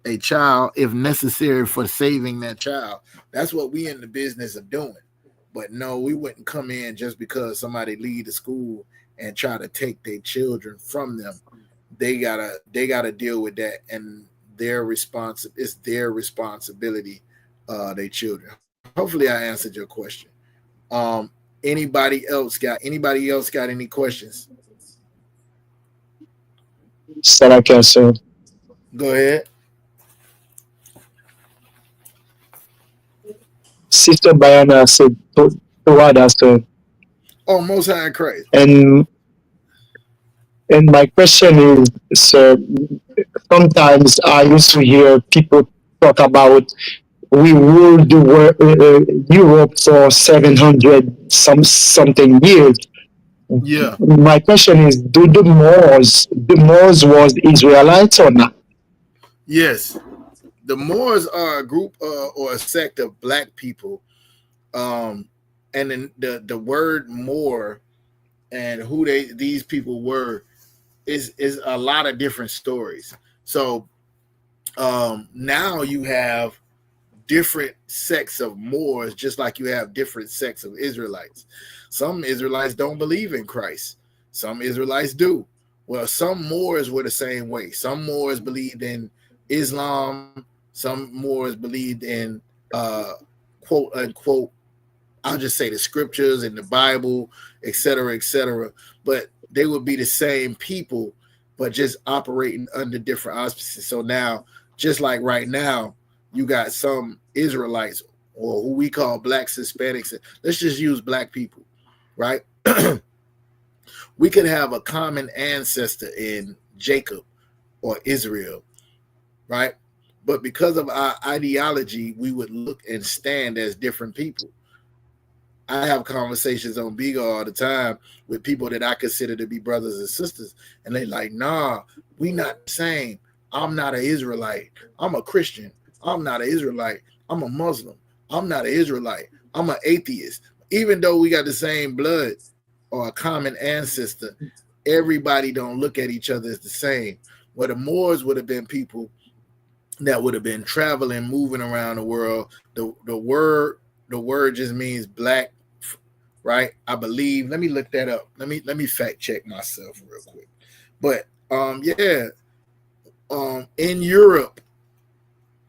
a child if necessary for saving that child. That's what we in the business of doing. But no, we wouldn't come in just because somebody leave the school and try to take their children from them. They gotta deal with that, and it's their responsibility, their children. Hopefully I answered your question. Anybody else got any questions? Saraka, sir. Go ahead. Sister Bayana said toward us, sir. Oh, Most High Christ. And my question is, sir, sometimes I used to hear people talk about we ruled the world, Europe for 700 something years. Yeah. My question is, do the Moors was Israelites or not? Yes. The Moors are a group or a sect of black people. And then the word Moor and who these people were is a lot of different stories. So now you have different sects of Moors, just like you have different sects of Israelites. Some Israelites don't believe in Christ. Some Israelites do. Well, some Moors were the same way. Some Moors believed in Islam. Some Moors believed in quote unquote, I'll just say the scriptures and the Bible, etc., etc. But they would be the same people, but just operating under different auspices. So now, just like right now, you got some Israelites or who we call blacks, Hispanics. Let's just use black people, right? We could have a common ancestor in Jacob or Israel, right? But because of our ideology, we would look and stand as different people. I have conversations on Beagle all the time with people that I consider to be brothers and sisters, and they like, nah, we not the same. I'm not an Israelite. I'm a Christian. I'm not an Israelite. I'm a Muslim. I'm not an Israelite. I'm an atheist. Even though we got the same blood or a common ancestor, everybody don't look at each other as the same. Well, the Moors would have been people that would have been traveling, moving around the world. The word just means black, right? I believe. Let me look that up. Let me fact check myself real quick. But in Europe,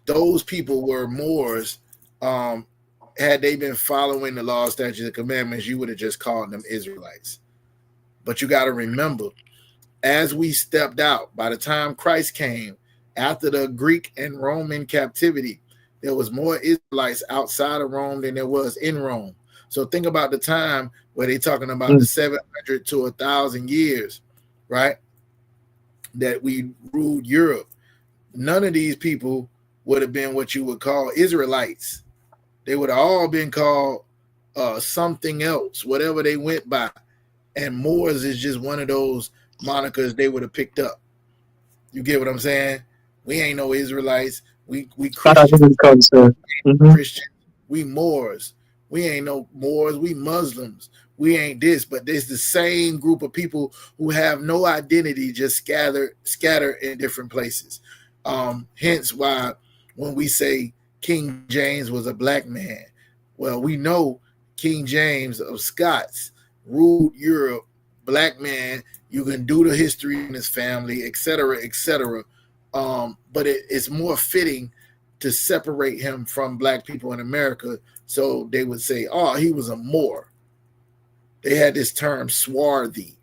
those people were Moors. Had they been following the law, statutes, and commandments, you would have just called them Israelites. But you got to remember, as we stepped out, by the time Christ came, after the Greek and Roman captivity, there was more Israelites outside of Rome than there was in Rome. So think about the time where they're talking about the 700 to 1,000 years, right, that we ruled Europe. None of these people would have been what you would call Israelites. They would have all been called something else, whatever they went by. And Moors is just one of those monikers they would have picked up. You get what I'm saying? We ain't no Israelites. We Christians. Christians. We Moors. We ain't no Moors. We Muslims. We ain't this, but there's the same group of people who have no identity, just scatter in different places. Hence why when we say King James was a black man, well, we know King James of Scots ruled Europe, black man. You can do the history in his family, etc., etc. But it's more fitting to separate him from black people in America. So they would say, oh, he was a Moor. They had this term swarthy.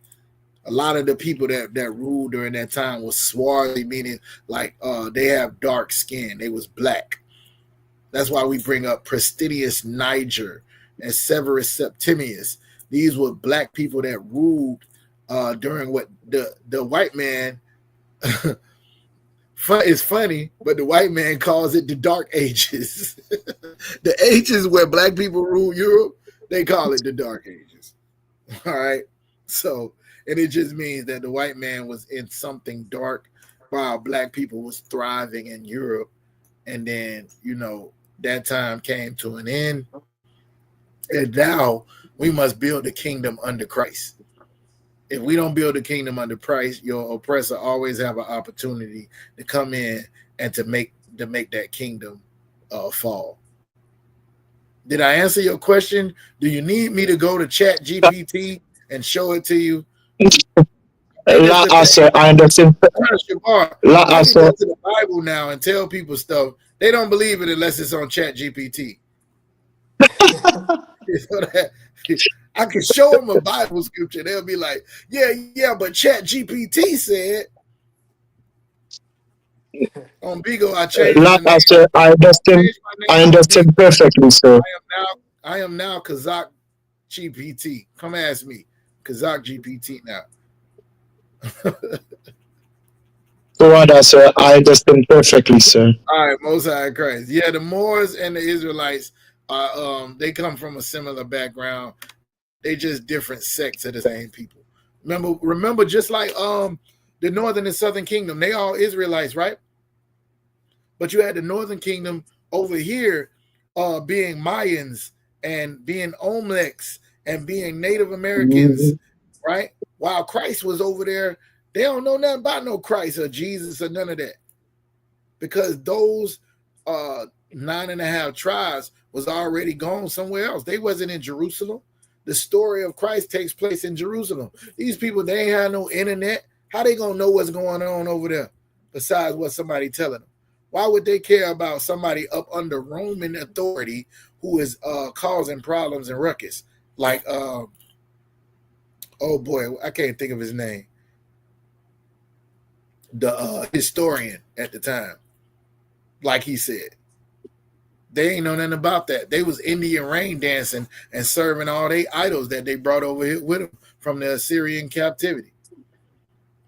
A lot of the people that ruled during that time was swarthy, meaning like they have dark skin. They was black. That's why we bring up Prestigius Niger and Severus Septimius. These were black people that ruled during what the white man. It's funny, but the white man calls it the Dark Ages. The ages where black people rule Europe, they call it the Dark Ages. All right. So, and it just means that the white man was in something dark while black people was thriving in Europe. And then, that time came to an end. And now we must build a kingdom under Christ. If we don't build a kingdom under Christ, your oppressor always have an opportunity to come in and to make that kingdom fall. Did I answer your question? Do you need me to go to Chat GPT and show it to you? I understand. I can go to the Bible now and tell people stuff. They don't believe it unless it's on Chat GPT. I can show them a Bible scripture. They'll be like, yeah, but Chat GPT said. On Beagle, I changed my name. I understand perfectly, sir. I am now Kazakh GPT. Come ask me. Kazakh GPT now. Tawada, sir. I understand perfectly, sir. All right, Most High Christ. Yeah, the Moors and the Israelites are they come from a similar background. They just different sects of the same people. Remember, just like the northern and southern kingdom, they all Israelites, right? But you had the northern kingdom over here being Mayans and being Olmecs and being Native Americans, right? While Christ was over there, they don't know nothing about no Christ or Jesus or none of that. Because those 9.5 tribes was already gone somewhere else. They wasn't in Jerusalem. The story of Christ takes place in Jerusalem. These people, they ain't have no internet. How they gonna know what's going on over there besides what somebody telling them? Why would they care about somebody up under Roman authority who is causing problems and ruckus? Like, oh boy, I can't think of his name. The historian at the time, like he said. They ain't know nothing about that. They was Indian rain dancing and serving all they idols that they brought over here with them from the Assyrian captivity.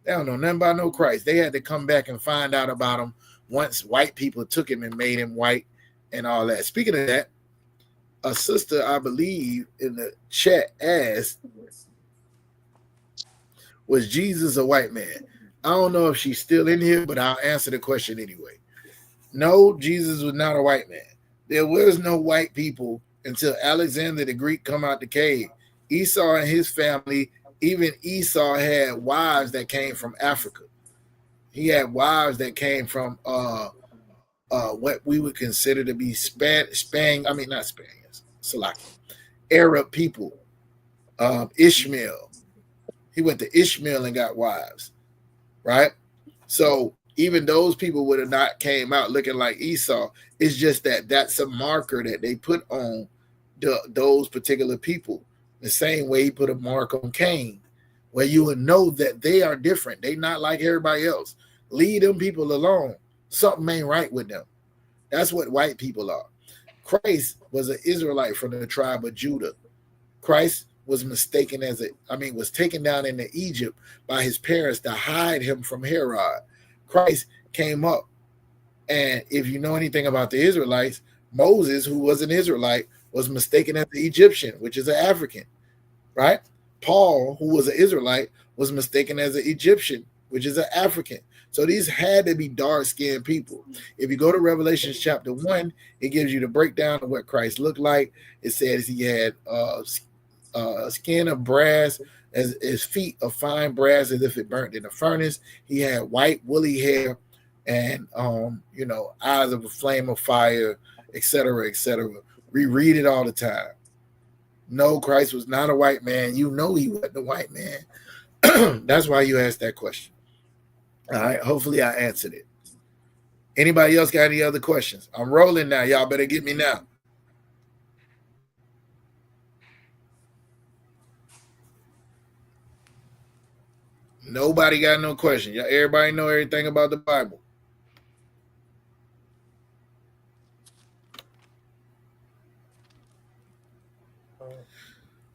They don't know nothing about no Christ. They had to come back and find out about him once white people took him and made him white and all that. Speaking of that, a sister, I believe, in the chat asked, was Jesus a white man? I don't know if she's still in here, but I'll answer the question anyway. No, Jesus was not a white man. There was no white people until Alexander the Greek come out the cave. Esau and his family, even Esau had wives that came from Africa. He had wives that came from what we would consider to be Arab people. Ishmael. He went to Ishmael and got wives, right? So even those people would have not came out looking like Esau. It's just that that's a marker that they put on those particular people. The same way he put a mark on Cain, where you would know that they are different. They not like everybody else. Leave them people alone. Something ain't right with them. That's what white people are. Christ was an Israelite from the tribe of Judah. Christ was mistaken was taken down into Egypt by his parents to hide him from Herod. Christ came up, and if you know anything about the Israelites, Moses, who was an Israelite, was mistaken as the Egyptian, which is an African, right? Paul, who was an Israelite, was mistaken as an Egyptian, which is an African. So these had to be dark-skinned people. If you go to Revelation chapter 1, it gives you the breakdown of what Christ looked like. It says he had skin of brass, as his feet of fine brass, as if it burnt in a furnace. He had white woolly hair and eyes of a flame of fire, etc., etc. We read it all the time. No, Christ was not a white man. You know he wasn't a white man. That's why you asked that question. All right, hopefully I answered it. Anybody else got any other questions? I'm rolling now. Y'all better get me now. Nobody got no question. Y'all, everybody know everything about the Bible.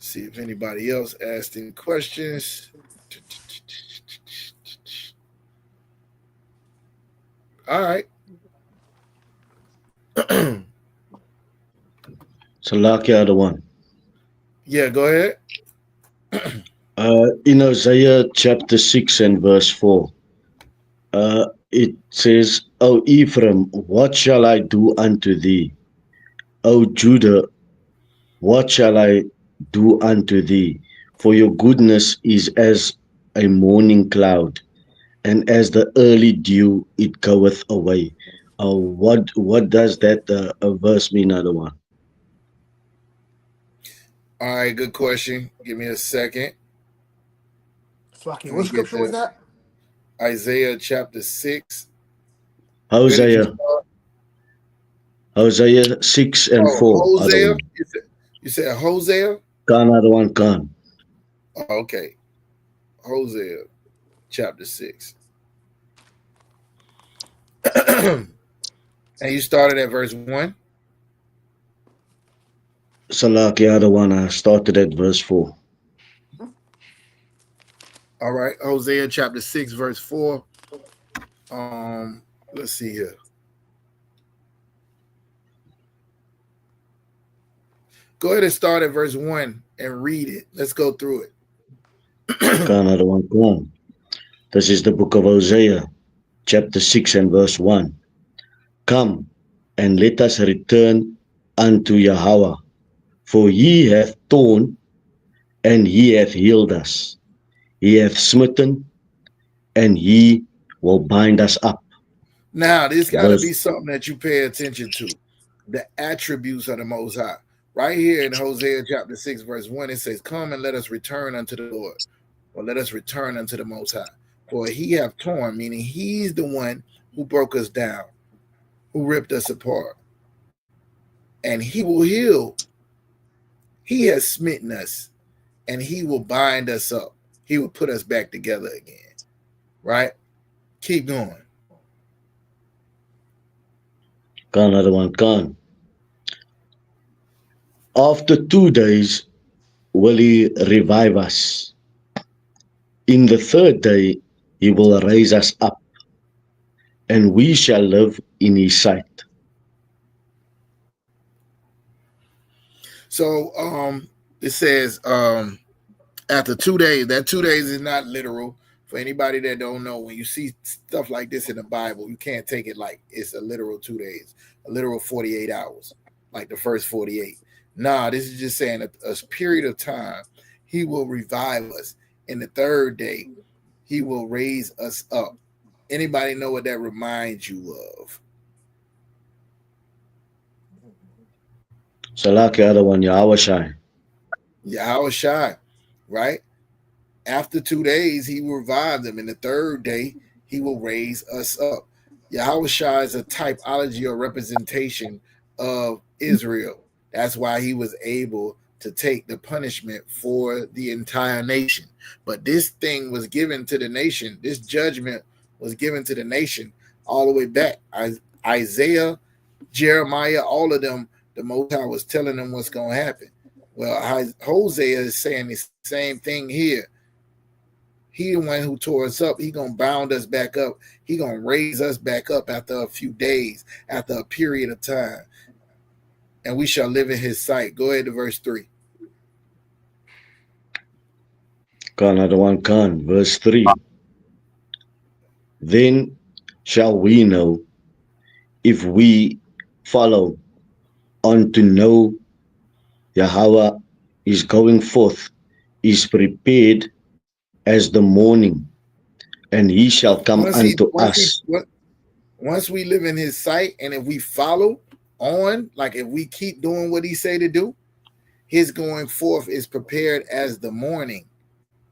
See if anybody else asked any questions. All right. So, lucky other one. Yeah, go ahead. In Isaiah chapter 6 and verse 4, it says, O Ephraim, what shall I do unto thee? O Judah, what shall I do unto thee? For your goodness is as a morning cloud, and as the early dew it goeth away. What does that verse mean, other one? All right, good question. Give me a second. Fucking, what scripture was that? Isaiah chapter 6. Hosea 6 and 4. Hosea? You said Hosea? Can, other one, can. Oh, okay. Hosea chapter 6. And you started at verse 1? Salaki, other one, I started at verse 4. All right, Hosea chapter 6, verse 4. Let's see here. Go ahead and start at verse 1 and read it. Let's go through it. This is the book of Hosea, chapter 6 and verse 1. Come and let us return unto Yahweh, for he hath torn and he hath healed us. He hath smitten and he will bind us up. Now, this got to be something that you pay attention to. The attributes of the Most High. Right here in Hosea chapter 6, verse 1, it says, come and let us return unto the Lord, or let us return unto the Most High. For he hath torn, meaning he's the one who broke us down, who ripped us apart. And he will heal. He has smitten us, and he will bind us up. He will put us back together again. Right? Keep going. Another one, Khan. After 2 days will he revive us. In the third day he will raise us up, and we shall live in his sight. So it says after 2 days, that 2 days is not literal. For anybody that don't know, when you see stuff like this in the Bible, you can't take it like it's a literal 2 days, a literal 48 hours, like the first 48. Nah, this is just saying a period of time. He will revive us. In the third day, he will raise us up. Anybody know what that reminds you of? Salaki other one, Yahweh Shai. Yahweh Shai, right? After 2 days, he will revive them. In the third day, he will raise us up. Yahweh Shai is a typology or representation of Israel. That's why he was able to take the punishment for the entire nation. But this thing was given to the nation. This judgment was given to the nation all the way back. Isaiah, Jeremiah, all of them, the Most High was telling them what's going to happen. Well, Hosea is saying the same thing here. He the one who tore us up. He going to bound us back up. He going to raise us back up after a few days, after a period of time. And we shall live in his sight. Go ahead to verse 3. Another one, Khan, verse 3. Then shall we know, if we follow on to know Yahweh is going forth, is prepared as the morning, and he shall come unto us. Once we live in his sight, and if we follow on, like if we keep doing what he say to do, his going forth is prepared as the morning,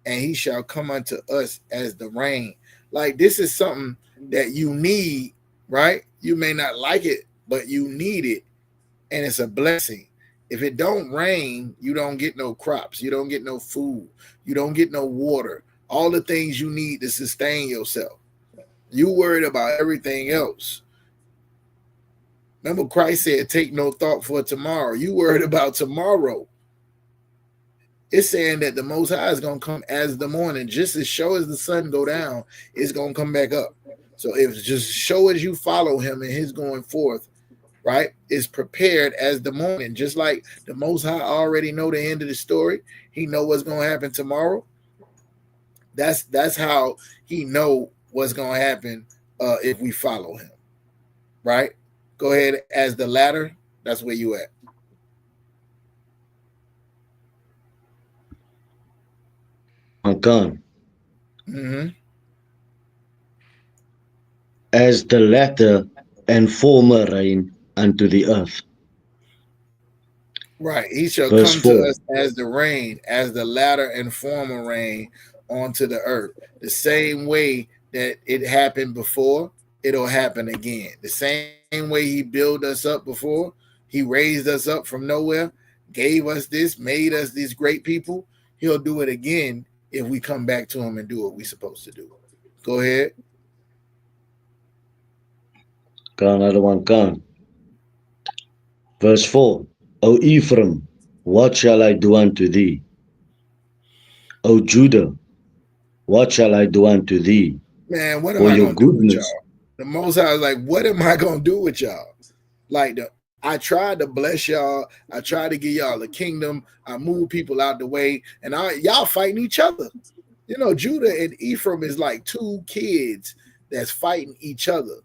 and he shall come unto us as the rain. Like, this is something that you need, right? You may not like it, but you need it, and it's a blessing. If it don't rain, you don't get no crops, you don't get no food, you don't get no water, all the things you need to sustain yourself. You worried about everything else. Remember, Christ said, take no thought for tomorrow. You worried about tomorrow. It's saying that the Most High is going to come as the morning. Just as sure as the sun go down, it's going to come back up. So if just show as you follow him and his going forth, right, is prepared as the morning. Just like the Most High already know the end of the story. He know what's going to happen tomorrow. That's how he know what's going to happen if we follow him, right? Go ahead as the latter. That's where you at. Gone. Mm-hmm. As the latter and former rain unto the earth. Right. He shall Verse come 4. to us as the rain, as the latter and former rain onto the earth. The same way that it happened before, it'll happen again. The same way he built us up before, he raised us up from nowhere, gave us this, made us these great people. He'll do it again if we come back to him and do what we're supposed to do. Go ahead. Another one, Khan. Verse 4. O Ephraim, what shall I do unto thee? O Judah, what shall I do unto thee? Man, what am For I your going to do with goodness. y'all? The Most High is like, what am I gonna do with y'all? Like I tried to bless y'all. I tried to give y'all a kingdom. I moved people out the way, and y'all fighting each other. You know, Judah and Ephraim is like two kids that's fighting each other.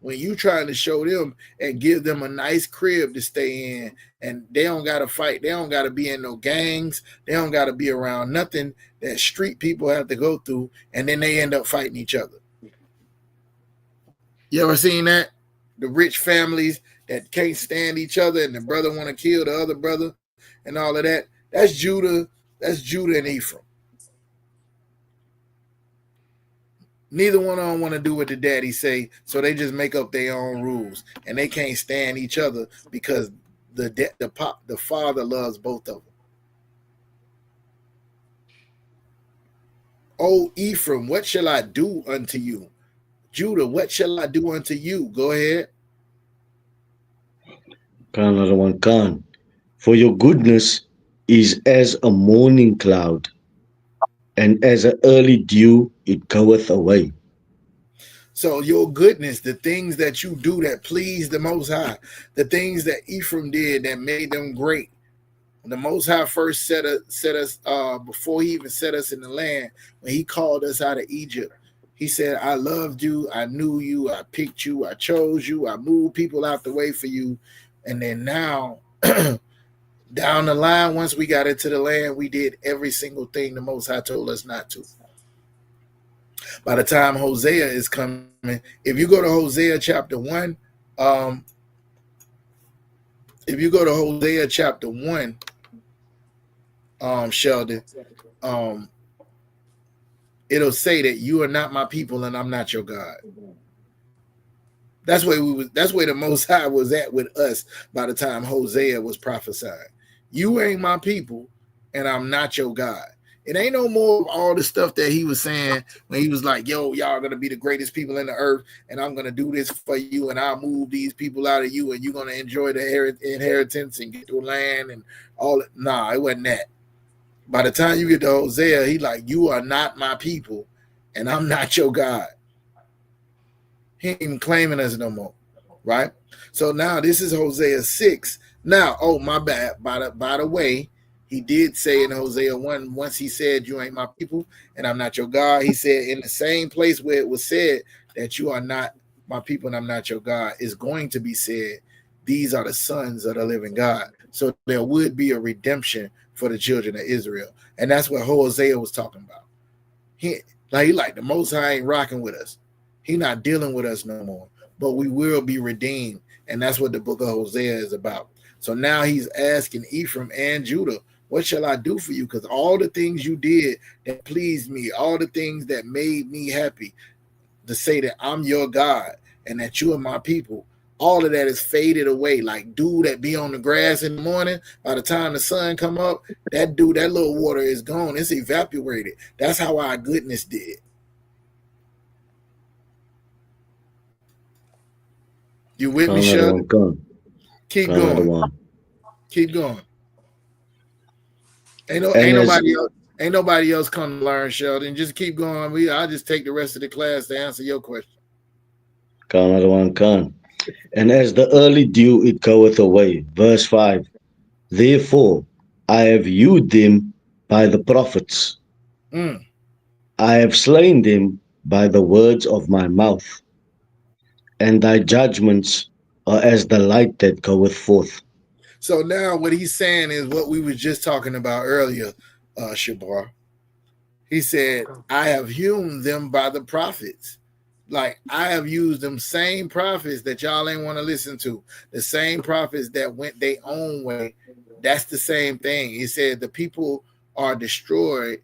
When you trying to show them and give them a nice crib to stay in, and they don't got to fight. They don't got to be in no gangs. They don't got to be around nothing that street people have to go through, and then they end up fighting each other. You ever seen that? The rich families that can't stand each other, and the brother want to kill the other brother, and all of that. That's Judah. That's Judah and Ephraim. Neither one of them want to do what the daddy say, so they just make up their own rules, and they can't stand each other because the father loves both of them. O Ephraim, what shall I do unto you? Judah, what shall I do unto you? Go ahead. Khan. For your goodness is as a morning cloud, and as an early dew it goeth away. So your goodness, the things that you do that please the Most High, the things that Ephraim did that made them great. The Most High first set us before he even set us in the land, when he called us out of Egypt. He said, I loved you, I knew you, I picked you, I chose you, I moved people out the way for you. And then now, down the line, once we got into the land, we did every single thing the Most High told us not to. By the time Hosea is coming, if you go to Hosea chapter 1, Sheldon, it'll say that you are not my people and I'm not your God. That's where the Most High was at with us by the time Hosea was prophesying. You ain't my people and I'm not your God. It ain't no more of all the stuff that he was saying when he was like, yo, y'all gonna be the greatest people in the earth, and I'm gonna do this for you, and I'll move these people out of you, and you're gonna enjoy the inheritance and get the land and all. Nah, it wasn't that. By the time you get to Hosea, he like, you are not my people, and I'm not your God. He ain't even claiming us no more, right? So now this is Hosea 6. Now, oh, my bad. By the way, he did say in Hosea 1, once he said, you ain't my people and I'm not your God, he said in the same place where it was said that you are not my people and I'm not your God, is going to be said, these are the sons of the living God. So there would be a redemption for the children of Israel. And that's what Hosea was talking about. He like the Most High ain't rocking with us. He not dealing with us no more, but we will be redeemed. And that's what the book of Hosea is about. So now he's asking Ephraim and Judah, what shall I do for you? Because all the things you did that pleased me, all the things that made me happy, to say that I'm your God and that you are my people, all of that is faded away. Like dew that be on the grass in the morning, by the time the sun come up, that dew, that little water is gone. It's evaporated. That's how our goodness did. You with me, Sheldon? Keep going. Keep going. Ain't nobody else come to learn, Sheldon. Just keep going. I'll just take the rest of the class to answer your question. And as the early dew it goeth away. Verse 5. Therefore I have hewed them by the prophets. I have slain them by the words of my mouth. And thy judgments are as the light that goeth forth. So now what he's saying is what we were just talking about earlier, Shabar. He said, I have hewn them by the prophets. Like I have used them same prophets that y'all ain't want to listen to. The same prophets that went their own way. That's the same thing. He said the people are destroyed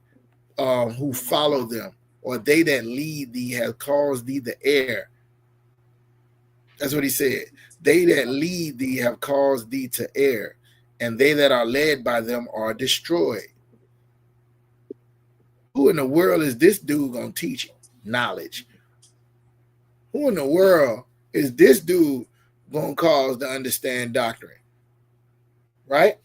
who follow them, or they that lead thee have caused thee the err. That's what he said. They that lead thee have caused thee to err, and they that are led by them are destroyed. Who in the world is this dude going to teach knowledge? Who in the world is this dude going to cause to understand doctrine? Right?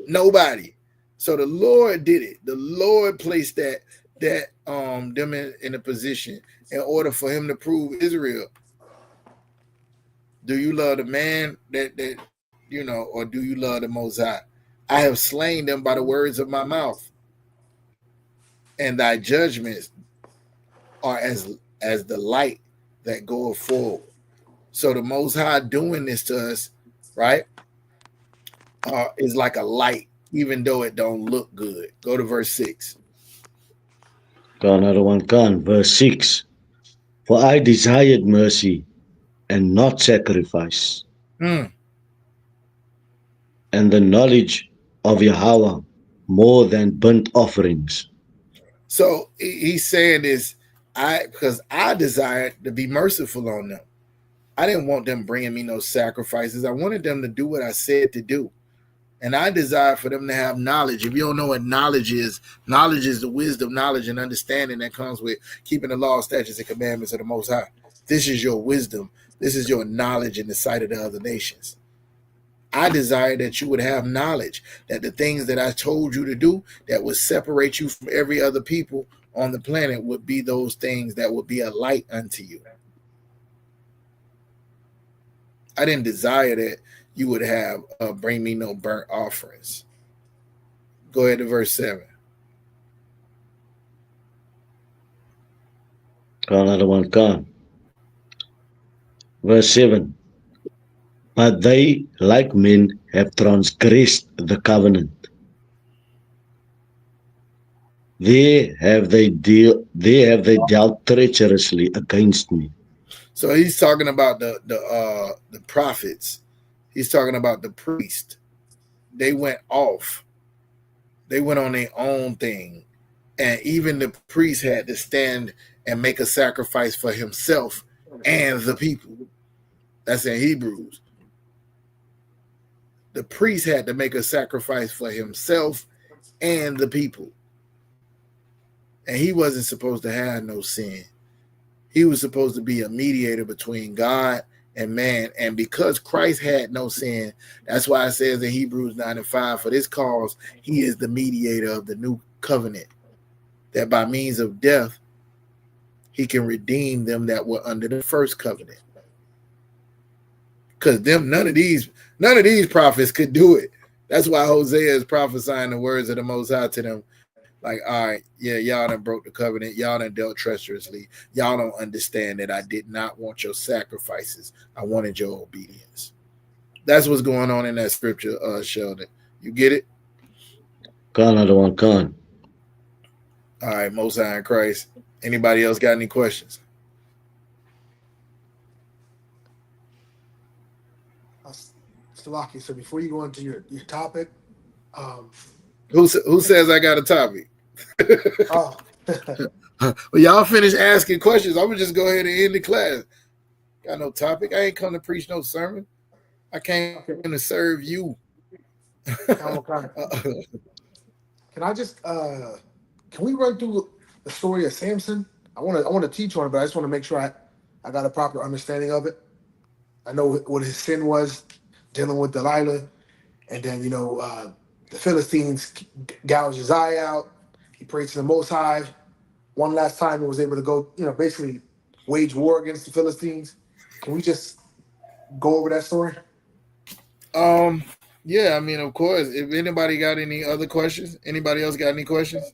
Nobody. So the Lord did it. The Lord placed that them in a position in order for him to prove Israel? Do you love the man that or do you love the Most High? I have slain them by the words of my mouth, and thy judgments are as the light that goeth forward. So the Most High doing this to us, right, is like a light, even though it don't look good. Go to verse 6. Go another one, Khan. Verse 6. For I desired mercy and not sacrifice, and the knowledge of Yahweh more than burnt offerings. So he's saying this, because I desired to be merciful on them. I didn't want them bringing me no sacrifices. I wanted them to do what I said to do. And I desire for them to have knowledge. If you don't know what knowledge is the wisdom, knowledge, and understanding that comes with keeping the law, statutes, and commandments of the Most High. This is your wisdom. This is your knowledge in the sight of the other nations. I desire that you would have knowledge, that the things that I told you to do that would separate you from every other people on the planet would be those things that would be a light unto you. I didn't desire that you would have bring me no burnt offerings. Go ahead to verse 7. Another one, Khan. Verse 7. But they, like men, have transgressed the covenant. There have they dealt treacherously against me. So he's talking about the prophets. He's talking about the priest. They went off. They went on their own thing. And even the priest had to stand and make a sacrifice for himself and the people. That's in Hebrews. The priest had to make a sacrifice for himself and the people. And he wasn't supposed to have no sin. He was supposed to be a mediator between God and man. And because Christ had no sin, that's why it says in Hebrews 9:5, for this cause, he is the mediator of the new covenant, that by means of death, he can redeem them that were under the first covenant. Because none of these prophets could do it. That's why Hosea is prophesying the words of the Most High to them. Like, all right, yeah, y'all done broke the covenant. Y'all done dealt treacherously. Y'all don't understand that I did not want your sacrifices. I wanted your obedience. That's what's going on in that scripture, Sheldon. You get it? Khan, another one, Khan. All right, Most High in Christ. Anybody else got any questions? Salaki, so before you go into your topic, who says I got a topic? Oh. Well, y'all finish asking questions. I'm gonna just go ahead and end the class. Got no topic. I ain't come to preach no sermon. I came to serve you. Can I just can we run through the story of Samson? I want to teach on it, but I just want to make sure I got a proper understanding of it. I know what his sin was, dealing with Delilah, and then the Philistines gouged his eye out. He prayed to the Most High. One last time, he was able to go, basically wage war against the Philistines. Can we just go over that story? Yeah, I mean, of course. If anybody got any other questions, anybody else got any questions?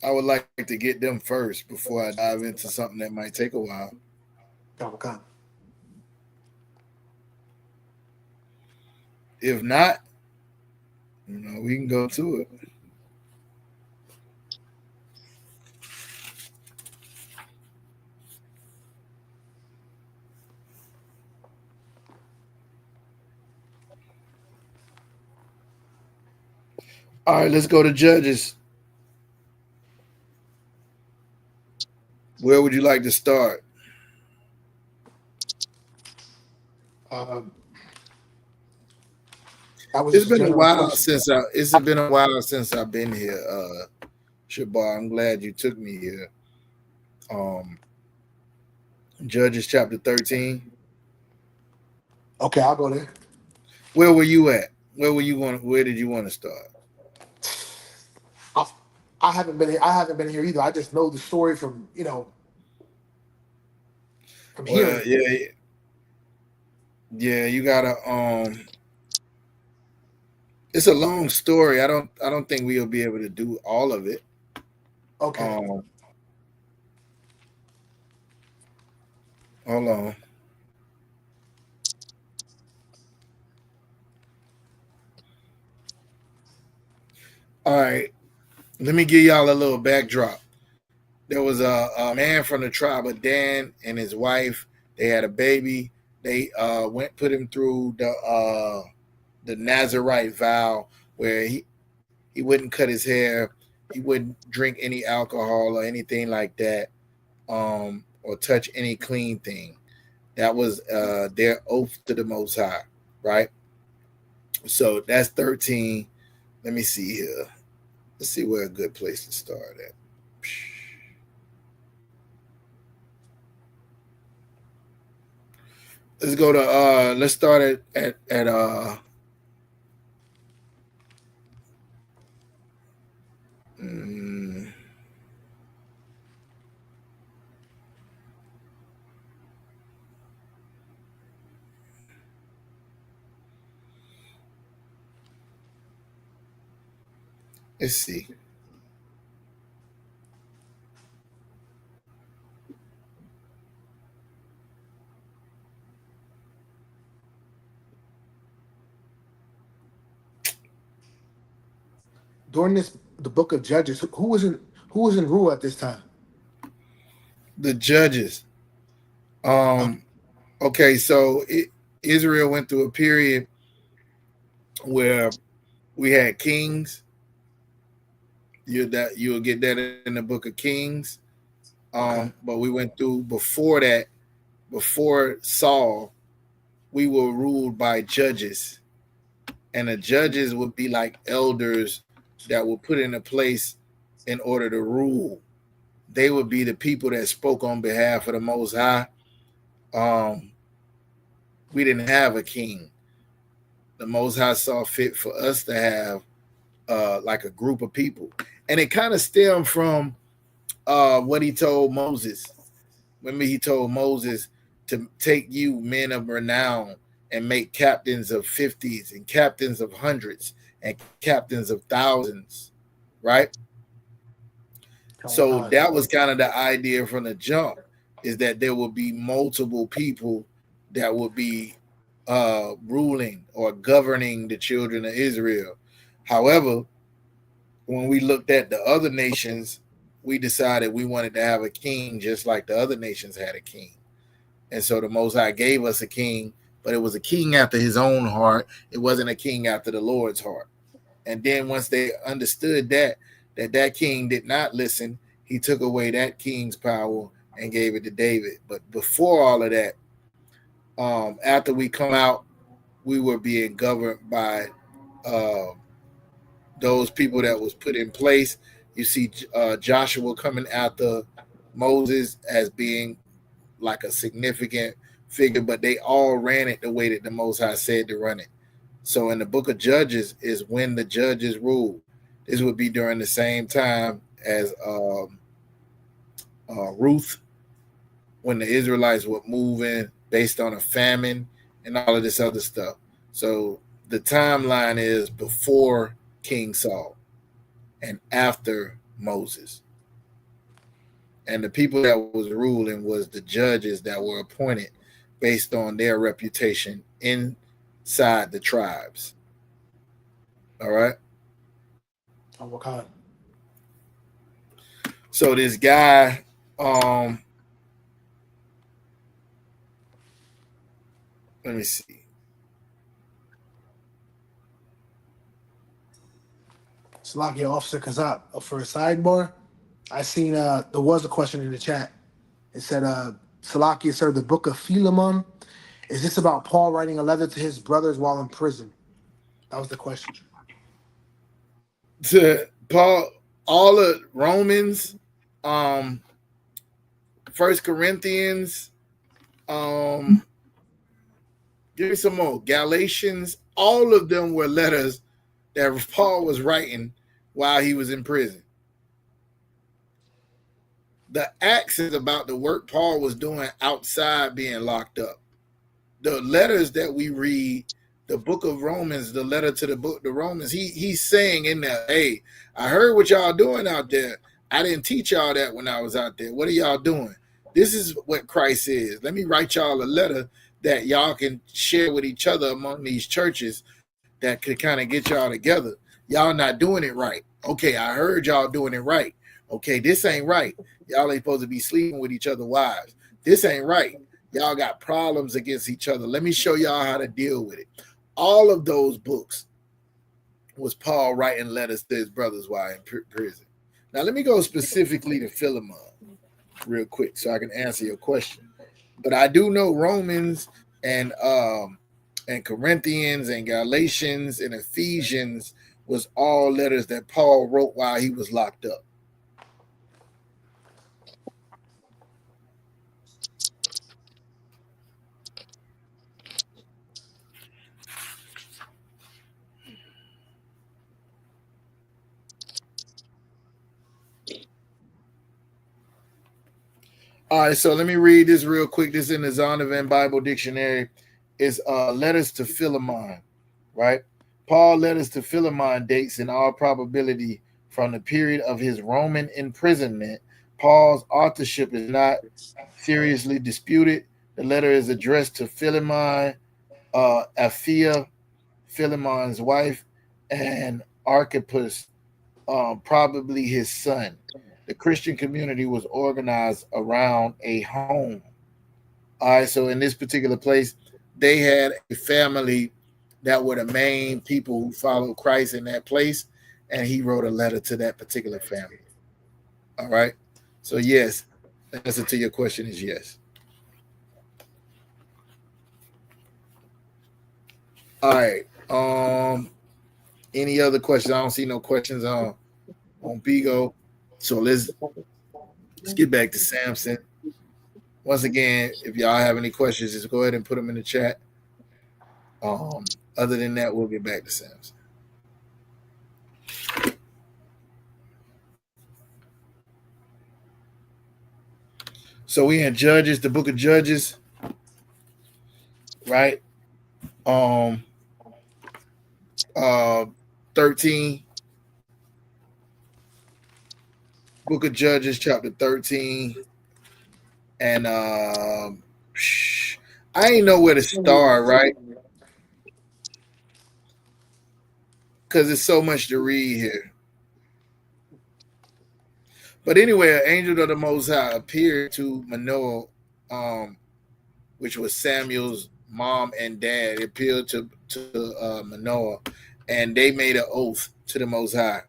I would like to get them first before I dive into something that might take a while. Come. If not, we can go to it. All right, let's go to Judges. Where would you like to start? It's been a while since I've been here, Shabar. I'm glad you took me here. Judges chapter 13. Okay, I'll go there. Where were you at? Where did you want to start? I'll I haven't been here either. I just know the story from from Well, hearing. yeah, you gotta it's a long story. I don't think we'll be able to do all of it. Okay. Hold on. All right. Let me give y'all a little backdrop. There was a man from the tribe of Dan and his wife. They had a baby. They put him through the Nazarite vow, where he wouldn't cut his hair, he wouldn't drink any alcohol or anything like that, or touch any clean thing. That was their oath to the Most High, right? So that's 13. Let me see here. Let's see where a good place to start at. Let's go to let's start at let's see. During the book of Judges, who was in rule at this time? The judges. Okay, so Israel went through a period where we had kings. You'll get that in the book of Kings. But we went through before that, before Saul, we were ruled by judges. And the judges would be like elders that were put into place in order to rule. They would be the people that spoke on behalf of the Most High. We didn't have a king. The Most High saw fit for us to have like a group of people. And it kind of stemmed from what he told Moses. Remember, he told Moses to take you men of renown and make captains of 50s and captains of hundreds and captains of thousands, right? So that was kind of the idea from the jump, is that there will be multiple people that will be ruling or governing the children of Israel. However, when we looked at the other nations, we decided we wanted to have a king just like the other nations had a king. And so the Most High gave us a king, but it was a king after his own heart. It wasn't a king after the Lord's heart. And then once they understood that king did not listen, he took away that king's power and gave it to David. But before all of that, after we come out, we were being governed by those people that was put in place. You see Joshua coming after Moses as being like a significant figure, but they all ran it the way that the Most High said to run it. So in the book of Judges is when the judges ruled. This would be during the same time as Ruth, when the Israelites were moving based on a famine and all of this other stuff. So the timeline is before King Saul and after Moses. And the people that was ruling was the judges that were appointed based on their reputation inside the tribes. All right. Okay. So this guy, let me see. Salakia Officer Kazak, for a sidebar, I seen there was a question in the chat. It said, Salakia, sir, the book of Philemon, is this about Paul writing a letter to his brothers while in prison? That was the question. To Paul, all of Romans, 1 Corinthians, give me some more, Galatians, all of them were letters that Paul was writing while he was in prison. The Acts is about the work Paul was doing outside being locked up. The letters that we read, the book of Romans, the letter to the Romans, he's saying in there, hey, I heard what y'all doing out there. I didn't teach y'all that when I was out there. What are y'all doing? This is what Christ is. Let me write y'all a letter that y'all can share with each other among these churches that could kind of get y'all together. Y'all not doing it right. Okay, I heard y'all doing it right. Okay, this ain't right. Y'all ain't supposed to be sleeping with each other's wives. This ain't right. Y'all got problems against each other. Let me show y'all how to deal with it. All of those books was Paul writing letters to his brothers while in prison. Now, let me go specifically to Philemon real quick so I can answer your question. But I do know Romans and Corinthians and Galatians and Ephesians was all letters that Paul wrote while he was locked up. All right, so let me read this real quick. This is in the Zondervan Bible Dictionary. It's letters to Philemon, right? Paul letters to Philemon dates in all probability from the period of his Roman imprisonment. Paul's authorship is not seriously disputed. The letter is addressed to Philemon, Apphia, Philemon's wife, and Archippus, probably his son. The Christian community was organized around a home. All right, so in this particular place, they had a family that were the main people who followed Christ in that place, and he wrote a letter to that particular family. All right, so yes, the answer to your question is yes. All right, any other questions? I don't see no questions on Bigo. So let's get back to Samson. Once again, if y'all have any questions, just go ahead and put them in the chat. Other than that, we'll get back to Samson. So we in Judges, the book of Judges, right? 13. Book of Judges, chapter 13. And I ain't know where to start, right? Because there's so much to read here. But anyway, an angel of the Most High appeared to Manoah, which was Samuel's mom and dad. It appeared to Manoah, and they made an oath to the Most High.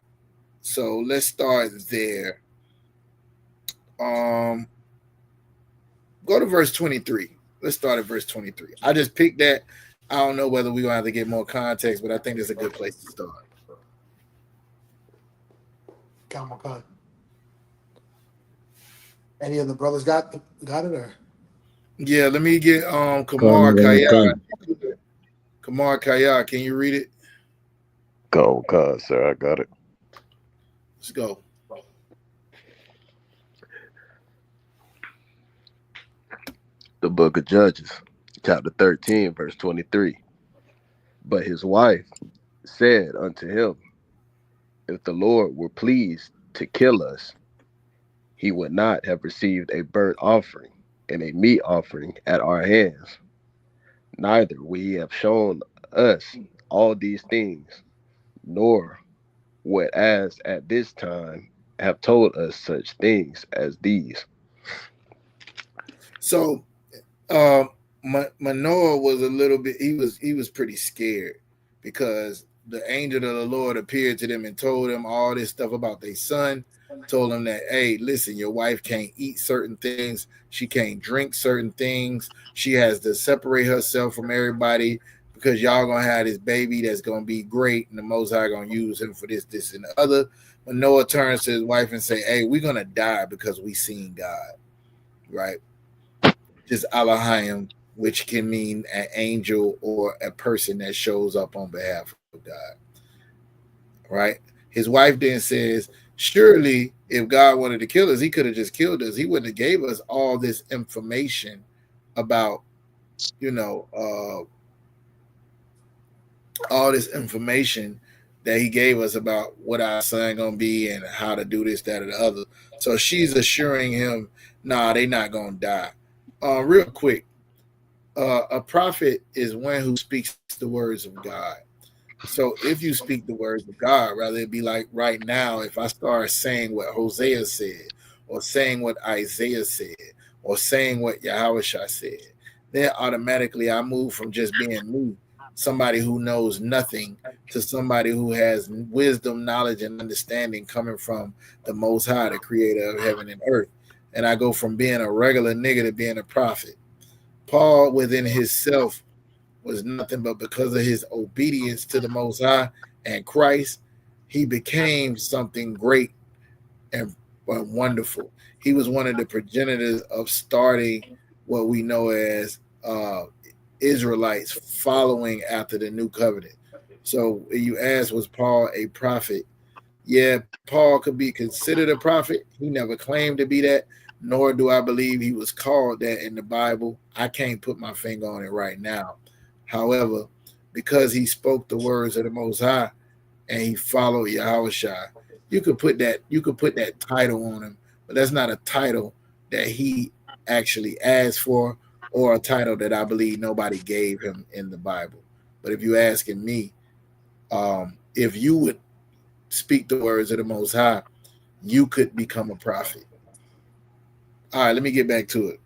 So let's start there. Go to verse 23. Let's start at verse 23. I just picked that. I don't know whether we're going to have to get more context, but I think it's a good place to start. Come. Any of the brothers got it or? Yeah, let me get Kamar Kaya. Kamar Kaya, can you read it? Go, sir. I got it. Let's go. The book of Judges, chapter 13, verse 23. But his wife said unto him, if the Lord were pleased to kill us, he would not have received a burnt offering and a meat offering at our hands. Neither would he have shown us all these things, nor would as at this time have told us such things as these. So Manoah was a little bit, he was pretty scared because the angel of the Lord appeared to them and told them all this stuff about their son, told them that, hey, listen, your wife can't eat certain things, she can't drink certain things, she has to separate herself from everybody because y'all gonna have this baby that's gonna be great and the Most High gonna use him for this, and the other. Manoah turns to his wife and say, hey, we're gonna die because we seen God, right? Just Elohim, which can mean an angel or a person that shows up on behalf of God, right? His wife then says, Surely, if God wanted to kill us, he could have just killed us. He wouldn't have gave us all this information about, all this information that he gave us about what our son gonna be and how to do this, that, or the other. So she's assuring him, nah, they not gonna die. Real quick, a prophet is one who speaks the words of God. So if you speak the words of God, rather it be like right now, if I start saying what Hosea said, or saying what Isaiah said, or saying what Yahushua said, then automatically I move from just being me, somebody who knows nothing, to somebody who has wisdom, knowledge, and understanding coming from the Most High, the creator of heaven and earth. And I go from being a regular nigga to being a prophet. Paul within himself was nothing, but because of his obedience to the Most High and Christ, he became something great and wonderful. He was one of the progenitors of starting what we know as Israelites following after the new covenant. So you ask, was Paul a prophet? Yeah, Paul could be considered a prophet. He never claimed to be that, nor do I believe he was called that in the Bible. I can't put my finger on it right now. However, because he spoke the words of the Most High and he followed Yahushua, you could put that title on him, but that's not a title that he actually asked for, or a title that I believe nobody gave him in the Bible. But if you're asking me, if you would speak the words of the Most High, you could become a prophet. All right, let me get back to it.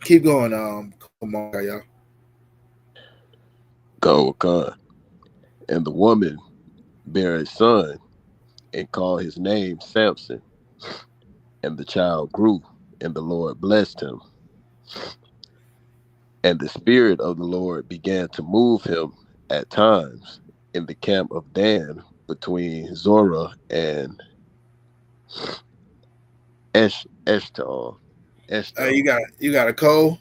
Keep going. Come on, y'all. Go, God. And the woman bare a son and called his name Samson. And the child grew, and the Lord blessed him. And the Spirit of the Lord began to move him at times in the camp of Dan between Zorah and Eshtaol. You got a cold?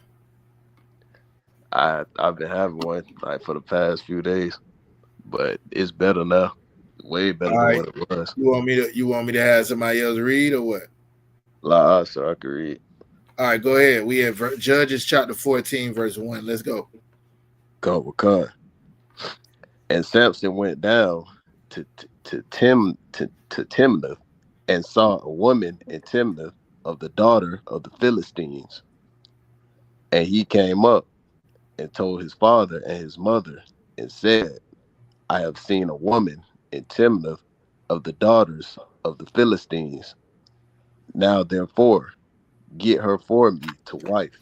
I've been having one like for the past few days, but it's better now. Way better than what it was. You want me to have somebody else read or what? La, so I can read. All right, go ahead. We have Judges chapter 14, verse 1. Let's go. Go with God. And Samson went down to Timnath and saw a woman in Timnath of the daughter of the Philistines. And he came up and told his father and his mother and said, I have seen a woman in Timnath of the daughters of the Philistines. Now therefore, get her for me to wife.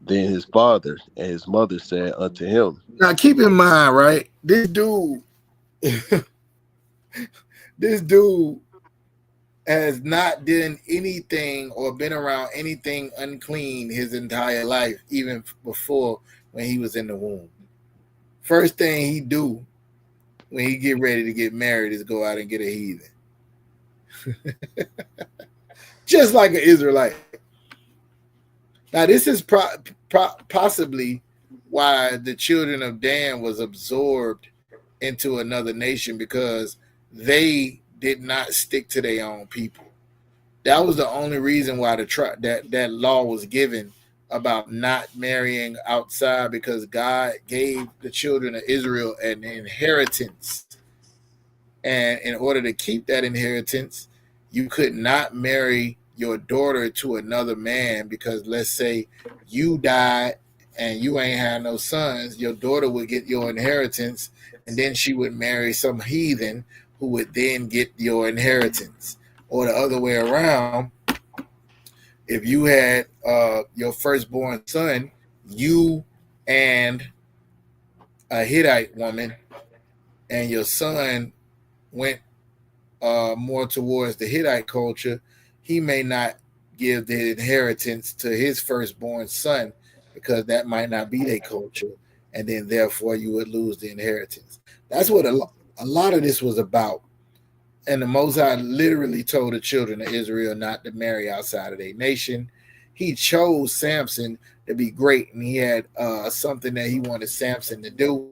Then his father and his mother said unto him. Now keep in mind, right? This dude has not done anything or been around anything unclean his entire life, even before when he was in the womb. First thing he do when he get ready to get married is go out and get a heathen. Just like an Israelite. Now, this is possibly why the children of Dan was absorbed into another nation, because they did not stick to their own people. That was the only reason why that law was given about not marrying outside, because God gave the children of Israel an inheritance. And in order to keep that inheritance, you could not marry your daughter to another man, because let's say you died and you ain't had no sons, your daughter would get your inheritance, and then she would marry some heathen who would then get your inheritance. Or the other way around, if you had your firstborn son, you and a Hittite woman, and your son went more towards the Hittite culture, he may not give the inheritance to his firstborn son, because that might not be their culture, and then therefore you would lose the inheritance. That's what a lot of this was about. And the Most High literally told the children of Israel not to marry outside of their nation. He chose Samson to be great, and he had something that he wanted Samson to do.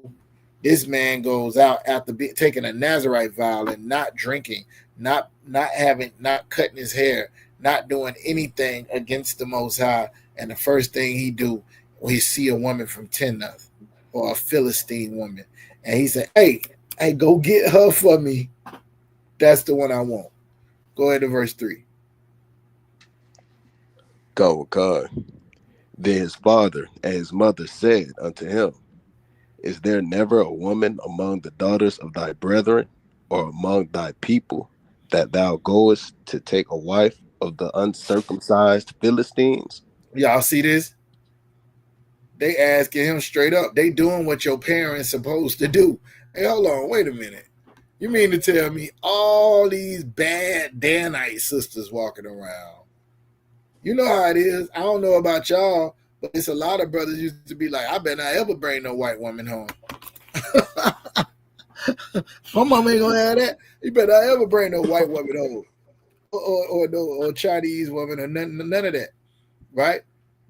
This man goes out after taking a Nazarite vow and not drinking, not cutting his hair, not doing anything against the Most High. And the first thing he do when he see a woman from Timnath or a Philistine woman, and he said, "Hey, go get her for me. That's the one I want." Go ahead to verse 3. Go, God. Then his father and his mother said unto him, Is there never a woman among the daughters of thy brethren, or among thy people, that thou goest to take a wife of the uncircumcised Philistines? Y'all see this? They asking him straight up. They doing what your parents supposed to do. Hey, hold on, wait a minute. You mean to tell me all these bad Danite sisters walking around? You know how it is. I don't know about y'all, but it's a lot of brothers used to be like, I better not ever bring no white woman home. My mom ain't gonna have that. You better not ever bring no white woman home. Or Chinese woman or none of that. Right?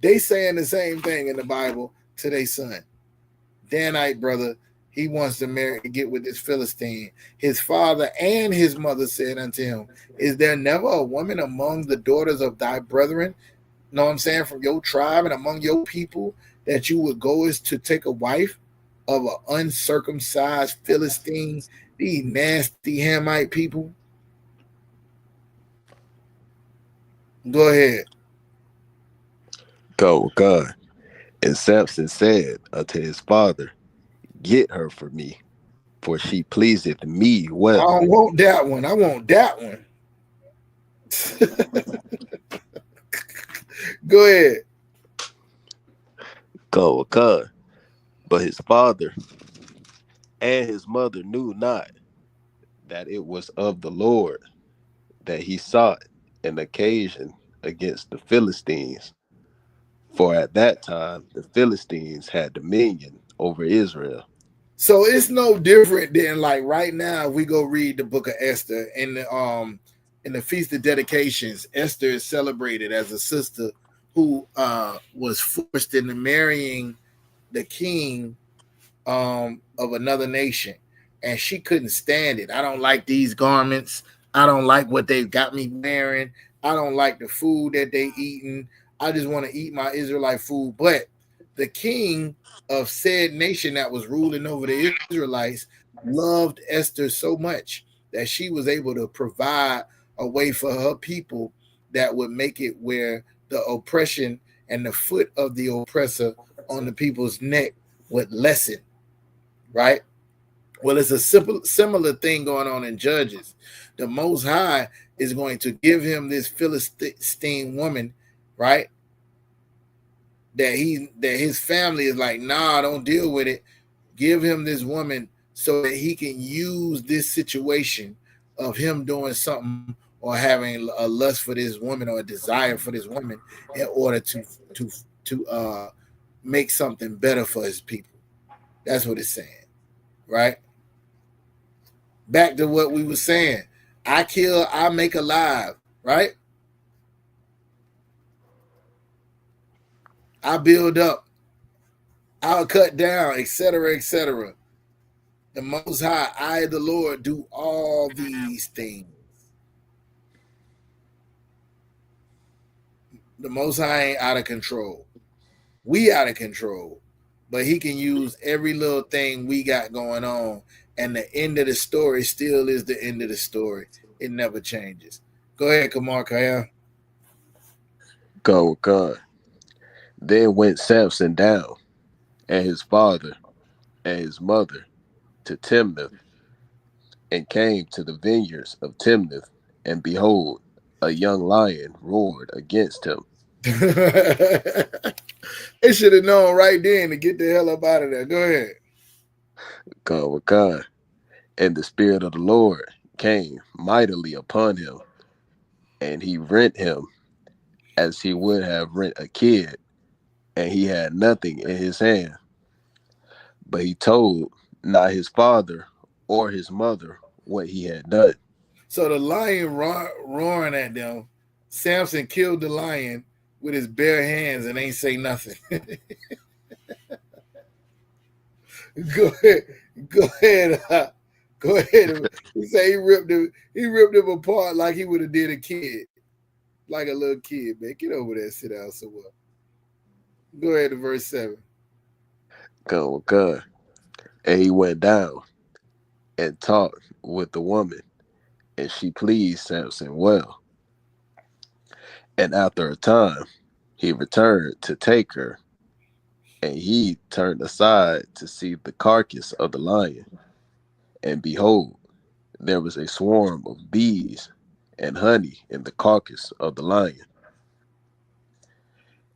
They saying the same thing in the Bible to their son. Danite brother, he wants to marry and get with this Philistine. His father and his mother said unto him, Is there never a woman among the daughters of thy brethren, know what I'm saying, from your tribe and among your people, that you would go as to take a wife of an uncircumcised Philistine? These nasty Hamite people. Go ahead. Go, God. And Samson said unto his father, Get her for me, for she pleaseth me well. I don't want that one. I want that one. Go ahead. Go, God. But his father and his mother knew not that it was of the Lord that he sought an occasion against the Philistines. For at that time the Philistines had dominion over Israel. So it's no different than like right now. If we go read the book of Esther in the Feast of Dedications, Esther is celebrated as a sister who was forced into marrying the king of another nation, and she couldn't stand it. I don't like these garments. I don't like what they've got me wearing. I don't like the food that they eating. I just want to eat my Israelite food. But the king of said nation that was ruling over the Israelites loved Esther so much that she was able to provide a way for her people that would make it where the oppression and the foot of the oppressor on the people's neck would lessen, right? Well, it's a similar thing going on in Judges. The Most High is going to give him this Philistine woman, right? That his family is like, nah, don't deal with it. Give him this woman so that he can use this situation of him doing something or having a lust for this woman or a desire for this woman in order to make something better for his people. That's what it's saying, right? Back to what we were saying. I kill, I make alive, right? I build up, I'll cut down, etc., etc. The Most High, I, the Lord, do all these things. The Most High ain't out of control. We out of control. But he can use every little thing we got going on. And the end of the story still is the end of the story. It never changes. Go ahead, Kamar Kaya. Go, God. Then went Samson down, and his father and his mother, to Timnath, and came to the vineyards of Timnath, and behold, a young lion roared against him. They should have known right then to get the hell up out of there. Go ahead. God. And the Spirit of the Lord came mightily upon him, and he rent him as he would have rent a kid, and he had nothing in his hand. But he told not his father or his mother what he had done. So the lion roaring at them, Samson killed the lion with his bare hands and ain't say nothing. Go ahead. Go ahead. Go ahead. He say he ripped him apart like he would have did a kid. Like a little kid, man. Get over there, sit down somewhere. Go ahead to verse 7. Gun with gun. And he went down and talked with the woman, and she pleased Samson well. And after a time, he returned to take her, and he turned aside to see the carcass of the lion. And behold, there was a swarm of bees and honey in the carcass of the lion.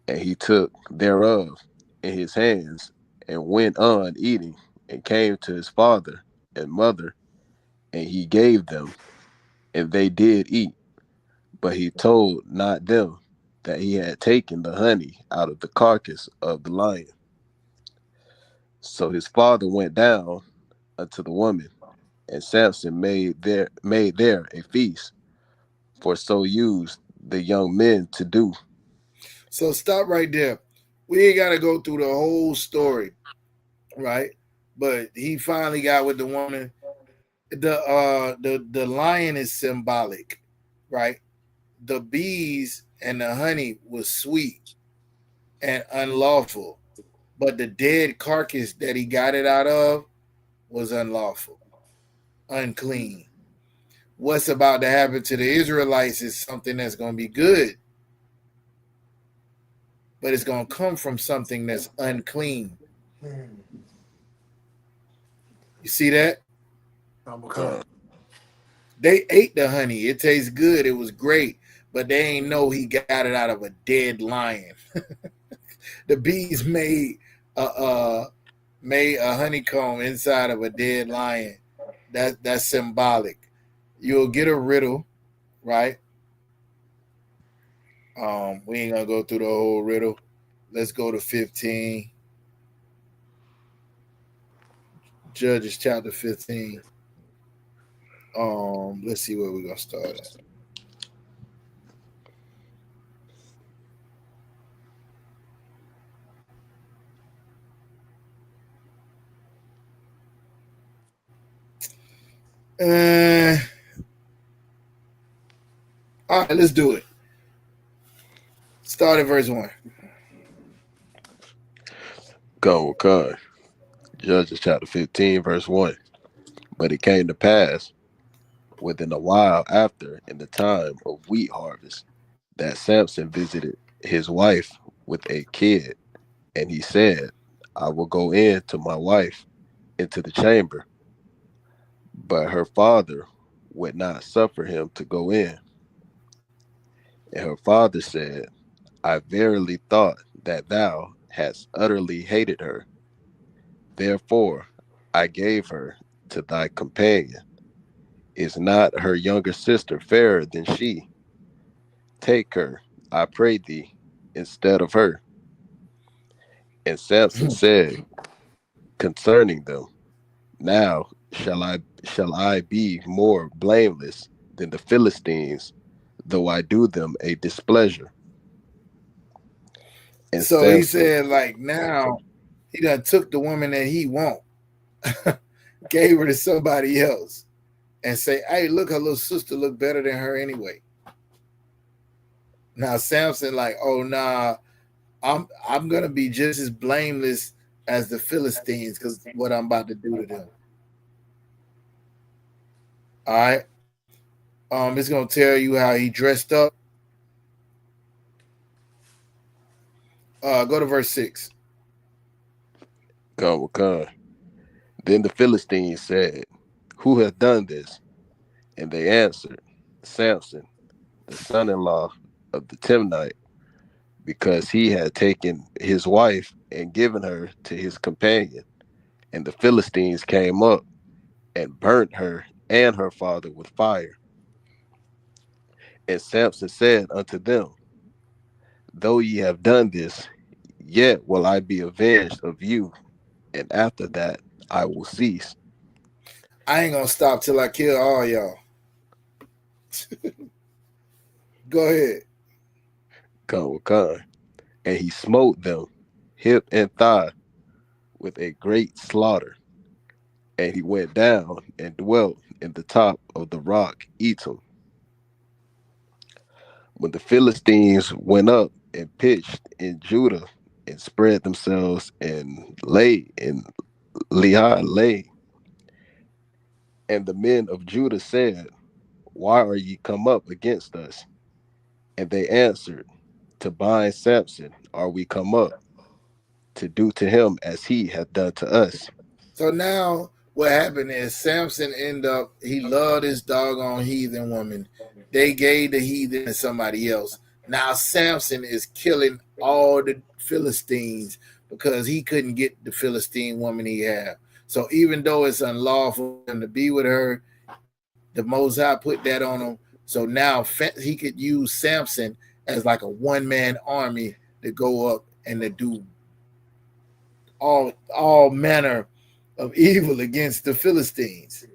And he took thereof in his hands and went on eating, and came to his father and mother, and he gave them, and they did eat. But he told not them that he had taken the honey out of the carcass of the lion. So his father went down unto the woman, and Samson made there a feast, for so used the young men to do. So stop right there. We ain't got to go through the whole story, right? But he finally got with the woman. The lion is symbolic, right? The bees and the honey was sweet and unlawful, but the dead carcass that he got it out of was unlawful, unclean. What's about to happen to the Israelites is something that's going to be good, but it's going to come from something that's unclean. You see that? They ate the honey. It tastes good. It was great, but they ain't know he got it out of a dead lion. The bees made a honeycomb inside of a dead lion. That's symbolic. You'll get a riddle, right? We ain't gonna go through the whole riddle. Let's go to 15. Judges chapter 15. Let's see where we're gonna start at. All right, let's do it. Start at verse 1. Go, God. Judges chapter 15, verse 1. But it came to pass within a while after, in the time of wheat harvest, that Samson visited his wife with a kid, and he said, I will go in to my wife into the chamber. But her father would not suffer him to go in. And her father said, I verily thought that thou hadst utterly hated her. Therefore I gave her to thy companion. Is not her younger sister fairer than she? Take her, I pray thee, instead of her. And Samson said concerning them, now shall I be more blameless than the Philistines, though I do them a displeasure. And so Samson, he said, like, now he done took the woman that he want, gave her to somebody else, and say, hey, look, her little sister look better than her anyway. Now Samson like, oh nah, I'm gonna be just as blameless as the Philistines because what I'm about to do to them. All right. It's gonna tell you how he dressed up. Go to verse 6. Come. Then the Philistines said, who hath done this? And they answered, Samson, the son-in-law of the Timnite, because he had taken his wife and given her to his companion. And the Philistines came up and burnt her and her father with fire. And Samson said unto them, though ye have done this, yet will I be avenged of you, and after that I will cease. I ain't gonna stop till I kill all y'all. Go ahead. Come. And he smote them hip and thigh with a great slaughter, and he went down and dwelt in the top of the rock Etam. When the Philistines went up and pitched in Judah and spread themselves and lay in Lehi, and the men of Judah said, "Why are ye come up against us?" And they answered, "To bind Samson are we come up, to do to him as he hath done to us." So now what happened is Samson ended up, he loved his doggone heathen woman. They gave the heathen to somebody else. Now Samson is killing all the Philistines because he couldn't get the Philistine woman he had. So even though it's unlawful for him to be with her, the Most High put that on him. So now he could use Samson as like a one-man army to go up and to do all manner of evil against the Philistines.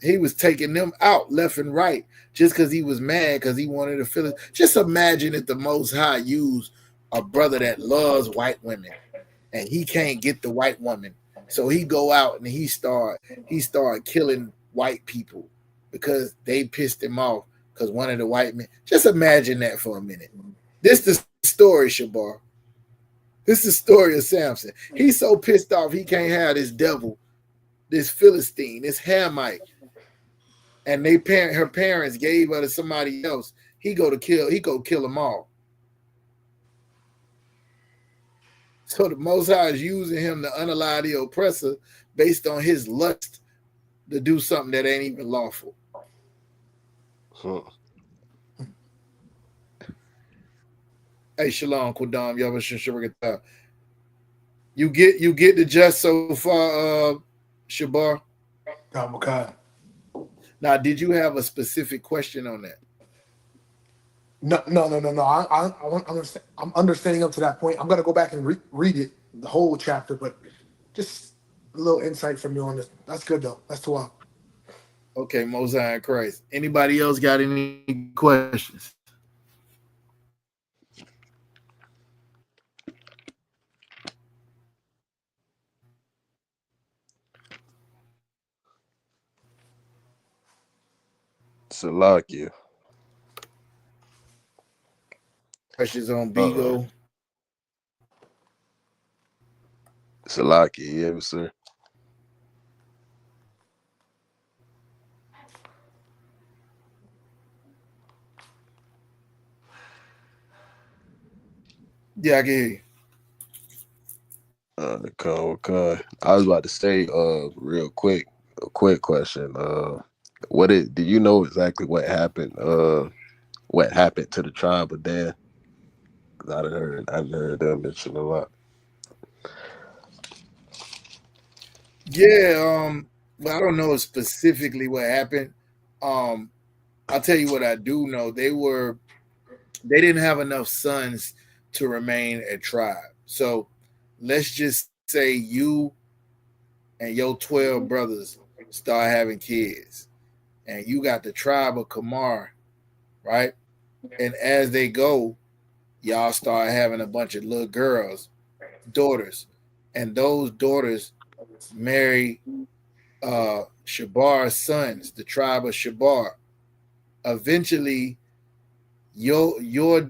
He was taking them out left and right just because he was mad because he wanted to feel it. Just imagine if the Most High used a brother that loves white women and he can't get the white woman. So he go out and he start killing white people because they pissed him off because one of the white men. Just imagine that for a minute. This is the story, Shabar. This is the story of Samson. He's so pissed off he can't have this devil, this Philistine, this Hamite. And her parents gave her to somebody else. He go kill them all. So the Most High is using him to unalive the oppressor based on his lust to do something that ain't even lawful. Hey, Shalom, Kudam, Yavashashirikata. You get the just so far, Shabar? God. Now, did you have a specific question on that? No. I'm understanding up to that point. I'm gonna go back and read it, the whole chapter, but just a little insight from you on this. That's good though. That's too long. Okay, Mosiah Christ. Anybody else got any questions? Salakia. Questions on Bigo? Salakia, yes, sir. Yeah, I can hear you. Okay. I was about to say, real quick, a quick question. Do you know exactly what happened? What happened to the tribe of Dan? Because I've heard them mention a lot. Yeah, well, I don't know specifically what happened. I'll tell you what I do know. They didn't have enough sons to remain a tribe. So let's just say you and your 12 brothers start having kids, and you got the tribe of Kamar, right? And as they go, y'all start having a bunch of little girls, daughters, and those daughters marry Shabar's sons, the tribe of Shabar. Eventually, your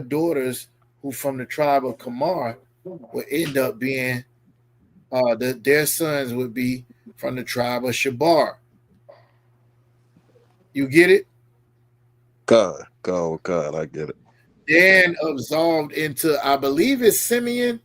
daughters who from the tribe of Kamar would end up being their sons would be from the tribe of Shabar. You get it? God, I get it. Dan absolved into, I believe it's Simeon.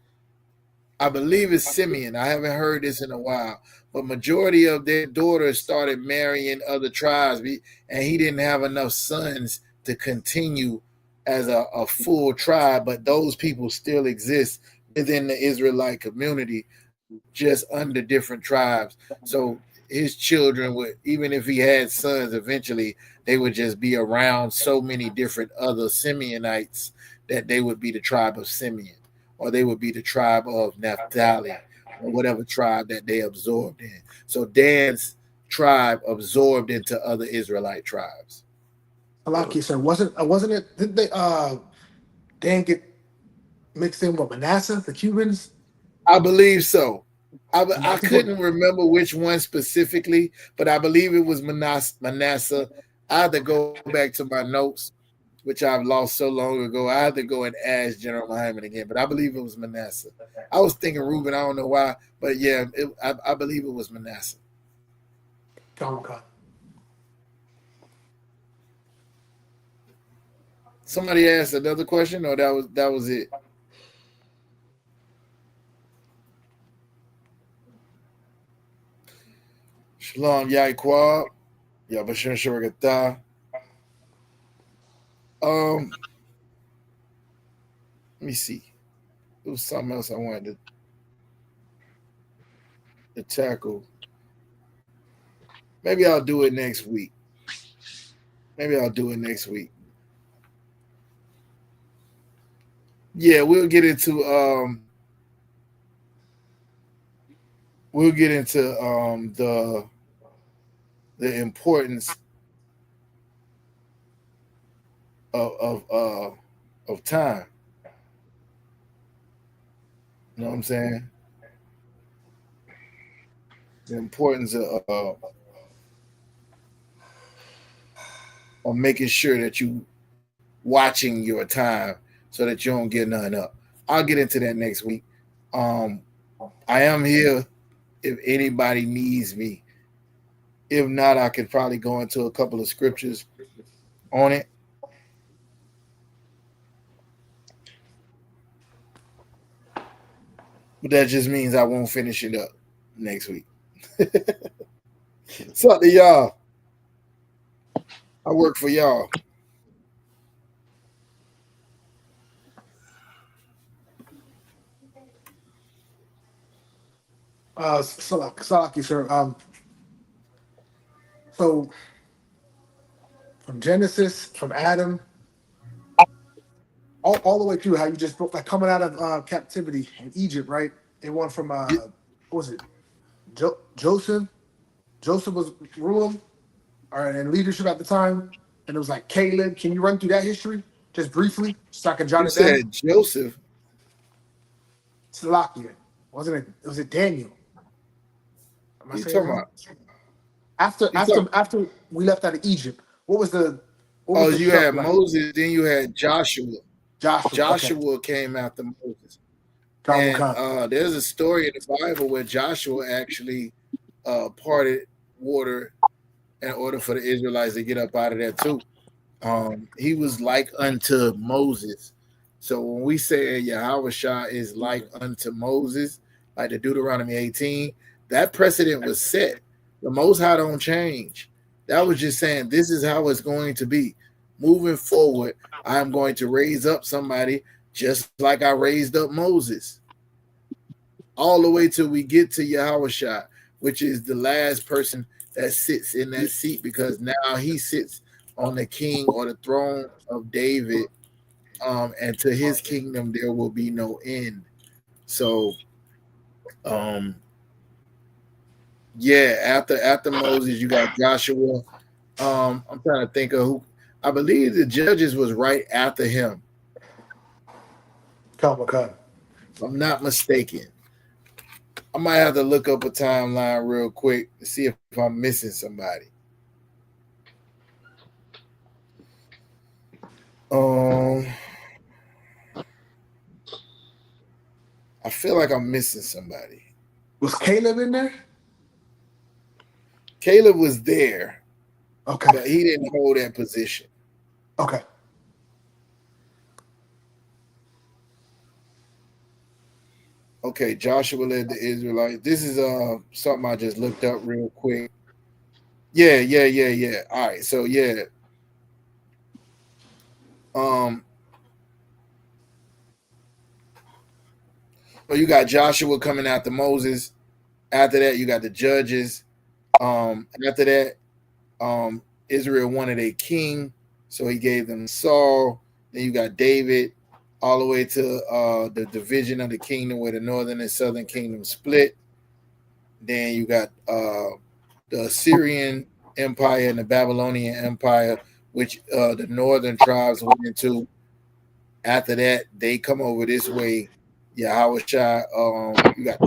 I haven't heard this in a while, but majority of their daughters started marrying other tribes, and he didn't have enough sons to continue as a full tribe. But those people still exist within the Israelite community, just under different tribes. So his children would, even if he had sons, eventually they would just be around so many different other Simeonites that they would be the tribe of Simeon, or they would be the tribe of Naphtali, or whatever tribe that they absorbed in. So Dan's tribe absorbed into other Israelite tribes. Salaki said, wasn't it? Didn't they Dan get mixed in with Manasseh, the Cubans? I believe so. I couldn't remember which one specifically, but I believe it was Manasseh. I had to go back to my notes, which I've lost so long ago. I had to go and ask General Muhammad again, but I believe it was Manasseh. I was thinking Reuben. I don't know why, but yeah, I believe it was Manasseh. Okay. Somebody asked another question, or that was it. Shalom Yaikwab. Yabashir Shuragata. Let me see. It was something else I wanted to tackle. Maybe I'll do it next week. Yeah, we'll get into the importance of time. You know what I'm saying? The importance of making sure that you watching your time so that you don't get nothing up. I'll get into that next week. I am here if anybody needs me. If not, I could probably go into a couple of scriptures on it. But that just means I won't finish it up next week. What's up to y'all? I work for y'all. Salaki, sir. So from Genesis, from Adam, all the way through how you just broke, like coming out of captivity in Egypt, right? It went from what was it? Joseph. Joseph was ruling, all right, and leadership at the time, and it was like Caleb. Can you run through that history just briefly, so I can jot You it down? said Joseph. Salakia. Wasn't it? Was it Daniel? Am I You saying talking wrong? about? After we left out of Egypt, what was the? Oh, you stuff had like? Moses, then you had Joshua. Joshua Okay. came after Moses. And there's a story in the Bible where Joshua actually parted water in order for the Israelites to get up out of there too. He was like unto Moses. So when we say Yahushua is like unto Moses, like the Deuteronomy 18, that precedent was set. The Most High don't change. That was just saying this is how it's going to be. Moving forward, I'm going to raise up somebody just like I raised up Moses. All the way till we get to Yahushua, which is the last person that sits in that seat, because now he sits on the king or the throne of David, and to his kingdom there will be no end. So after Moses you got Joshua. I'm trying to think of who. I believe the Judges was right after him, if I'm not mistaken. I might have to look up a timeline real quick to see if I'm missing somebody. I feel like I'm missing somebody. Was Caleb in there? Caleb was there. Okay. But he didn't hold that position. Okay. Okay, Joshua led the Israelites. This is something I just looked up real quick. Yeah. All right, so yeah. Well, you got Joshua coming after Moses. After that, you got the Judges. After that, Israel wanted a king, so he gave them Saul. Then you got David, all the way to the division of the kingdom where the northern and southern kingdom split. Then you got the Assyrian Empire and the Babylonian Empire, which the northern tribes went into. After that, they come over this way. Yahushua, you got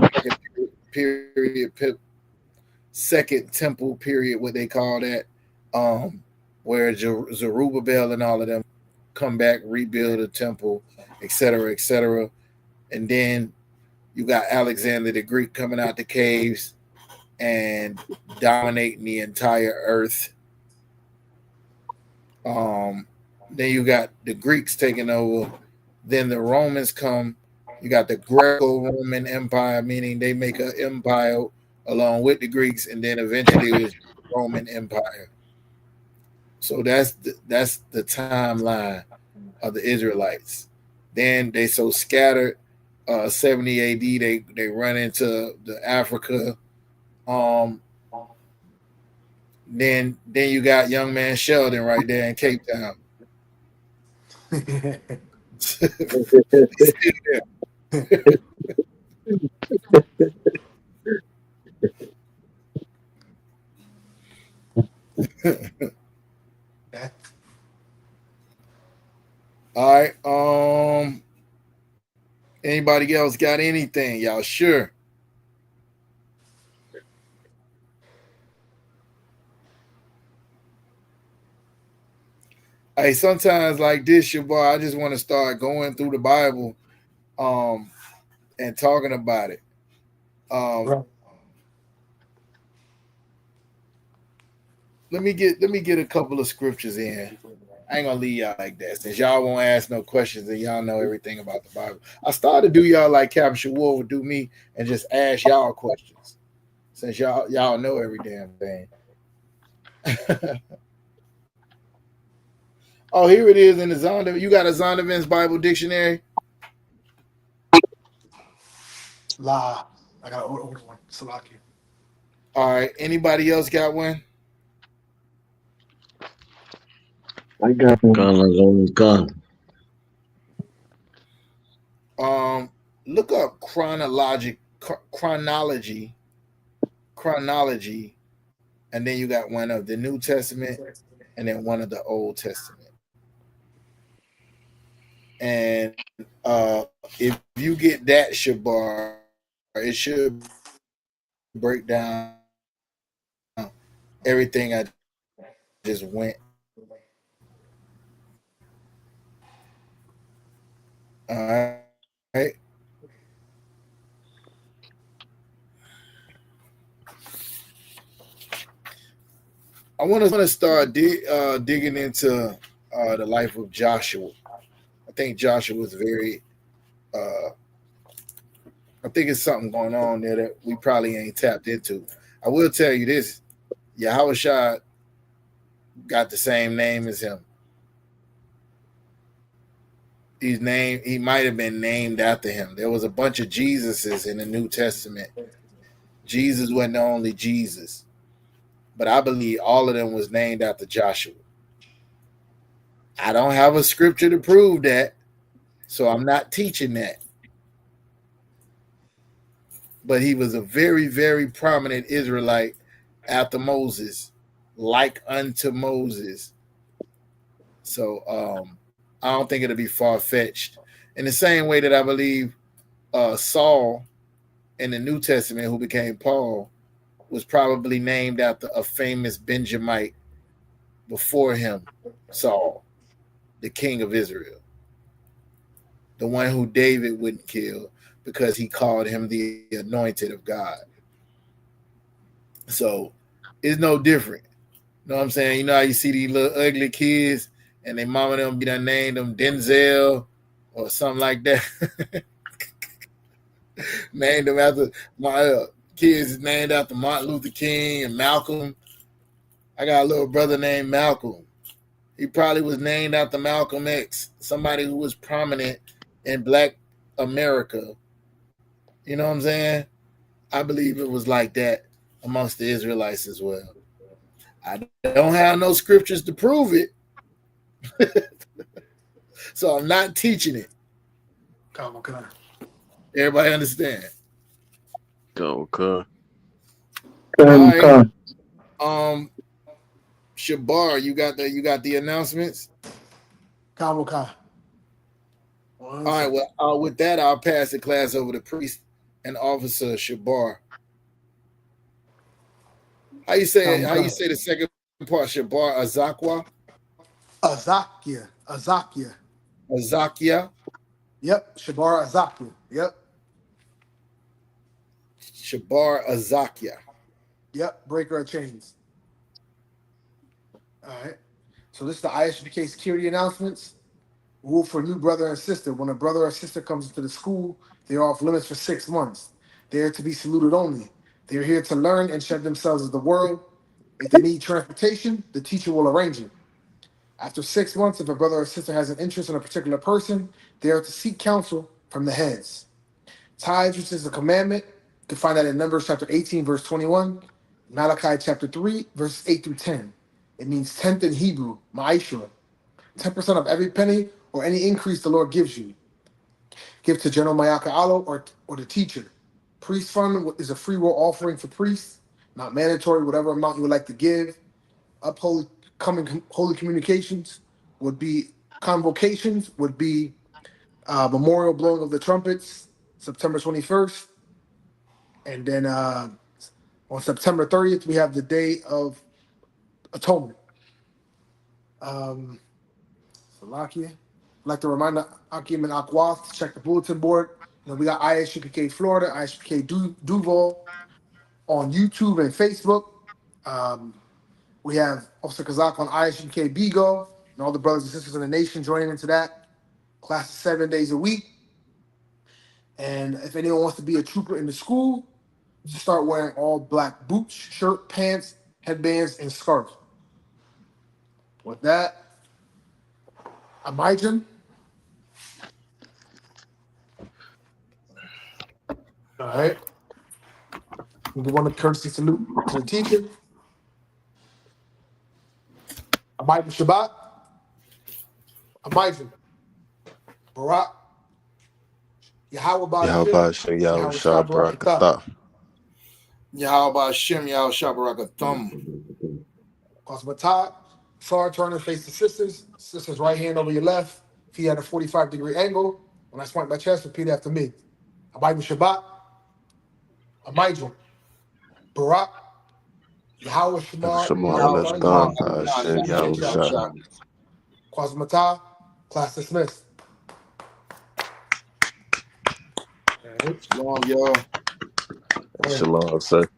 period, second temple period, what they call that, where Zerubbabel and all of them come back, rebuild a temple, etc., etc. And then you got Alexander the Greek coming out the caves and dominating the entire earth. Then you got the Greeks taking over. Then the Romans come. You got the Greco-Roman Empire, meaning they make an empire along with the Greeks, and then eventually it was Roman Empire. So that's the timeline of the Israelites. Then they so scattered. 70 AD, they run into the Africa. Then you got young man Sheldon right there in Cape Town. All right. Anybody else got anything? Y'all sure? Hey, sometimes like this, your boy, I just want to start going through the Bible, and talking about it. Right. Let me get a couple of scriptures in. I ain't gonna leave y'all like that. Since y'all won't ask no questions and y'all know everything about the Bible, I started to do y'all like Captain Shawood would do me and just ask y'all questions. Since y'all know every damn thing. Oh, here it is in the Zondervan. You got a Zondervan's Bible Dictionary? La. I got to order one. Salaki. All right. Anybody else got one? I got one. Gone. Look up chronology, and then you got one of the New Testament, and then one of the Old Testament. And if you get that Shabar, it should break down everything I just went. All right. I want to start digging into the life of Joshua. I think Joshua was very. I think it's something going on there that we probably ain't tapped into. I will tell you this: Yahushua got the same name as him. He might have been named after him. There was a bunch of Jesuses in the New Testament. Jesus wasn't the only Jesus, but I believe all of them was named after Joshua. I don't have a scripture to prove that, so I'm not teaching that. But he was a very, very prominent Israelite after Moses, like unto Moses. So I don't think it'll be far-fetched. In the same way that I believe Saul in the New Testament, who became Paul, was probably named after a famous Benjamite before him, Saul, the king of Israel, the one who David wouldn't kill because he called him the anointed of God. So it's no different. You know what I'm saying? You know how you see these little ugly kids and their mama them be done named them Denzel or something like that. Named them after my kids is named after Martin Luther King and Malcolm. I got a little brother named Malcolm. He probably was named after Malcolm X, somebody who was prominent in Black America. You know what I'm saying? I believe it was like that amongst the Israelites as well. I don't have no scriptures to prove it. So I'm not teaching it. Okay. Everybody understand? Okay. Right. Shabar, you got the announcements? Okay. All right, well, with that, I'll pass the class over to Priest. and Officer Shabar. How you say it? How you say the second part? Shabar Azakwa? Azakia. Azakia? Yep. Shabar Azakia. Yep. Shabar Azakia. Yep. Breaker of chains. All right. So this is the ISBK security announcements. Rule for new brother and sister. When a brother or sister comes into the school, they are off limits for 6 months. They are to be saluted only. They are here to learn and shed themselves as the world. If they need transportation, the teacher will arrange it. After 6 months, if a brother or sister has an interest in a particular person, they are to seek counsel from the heads. Tithes, which is a commandment, you can find that in Numbers chapter 18, verse 21, Malachi chapter 3, verses 8 through 10. It means tenth in Hebrew, ma'ashra. 10% of every penny or any increase the Lord gives you. Give to General Mayaka Alo or the teacher. Priest fund is a free will offering for priests, not mandatory, whatever amount you would like to give. Holy communications would be convocations, would be memorial blowing of the trumpets, September 21st. And then on September 30th, we have the Day of Atonement. Salakia. I'd like to remind Akim and Akwath to check the bulletin board. You know, we got ISUPK Florida, ISUPK Duval on YouTube and Facebook. We have Officer Kazak on ISUPK Bigo and all the brothers and sisters in the nation joining into that. Class is 7 days a week. And if anyone wants to be a trooper in the school, just start wearing all black boots, shirt, pants, headbands, and scarves. With that, Amijin. All right. We give one a courtesy salute to the teacher. Amijin Shabbat. Amijin. Barak. Yahweh Yahabasha Yahusha Barakatah. Yahweh Shem Yahweh Shabarakathum. Cosmatah. Sorry, turn and face the sisters. Sisters right hand over your left. Feet at a 45-degree angle. When I swipe my chest, repeat after me. Amijin Shabbat. Amijin. Barak. Yahweh Shemar. Shemar Lashdam Hashem Yahusha. Cosmatah. Class dismissed. Shalom, y'all. Shalom, sir.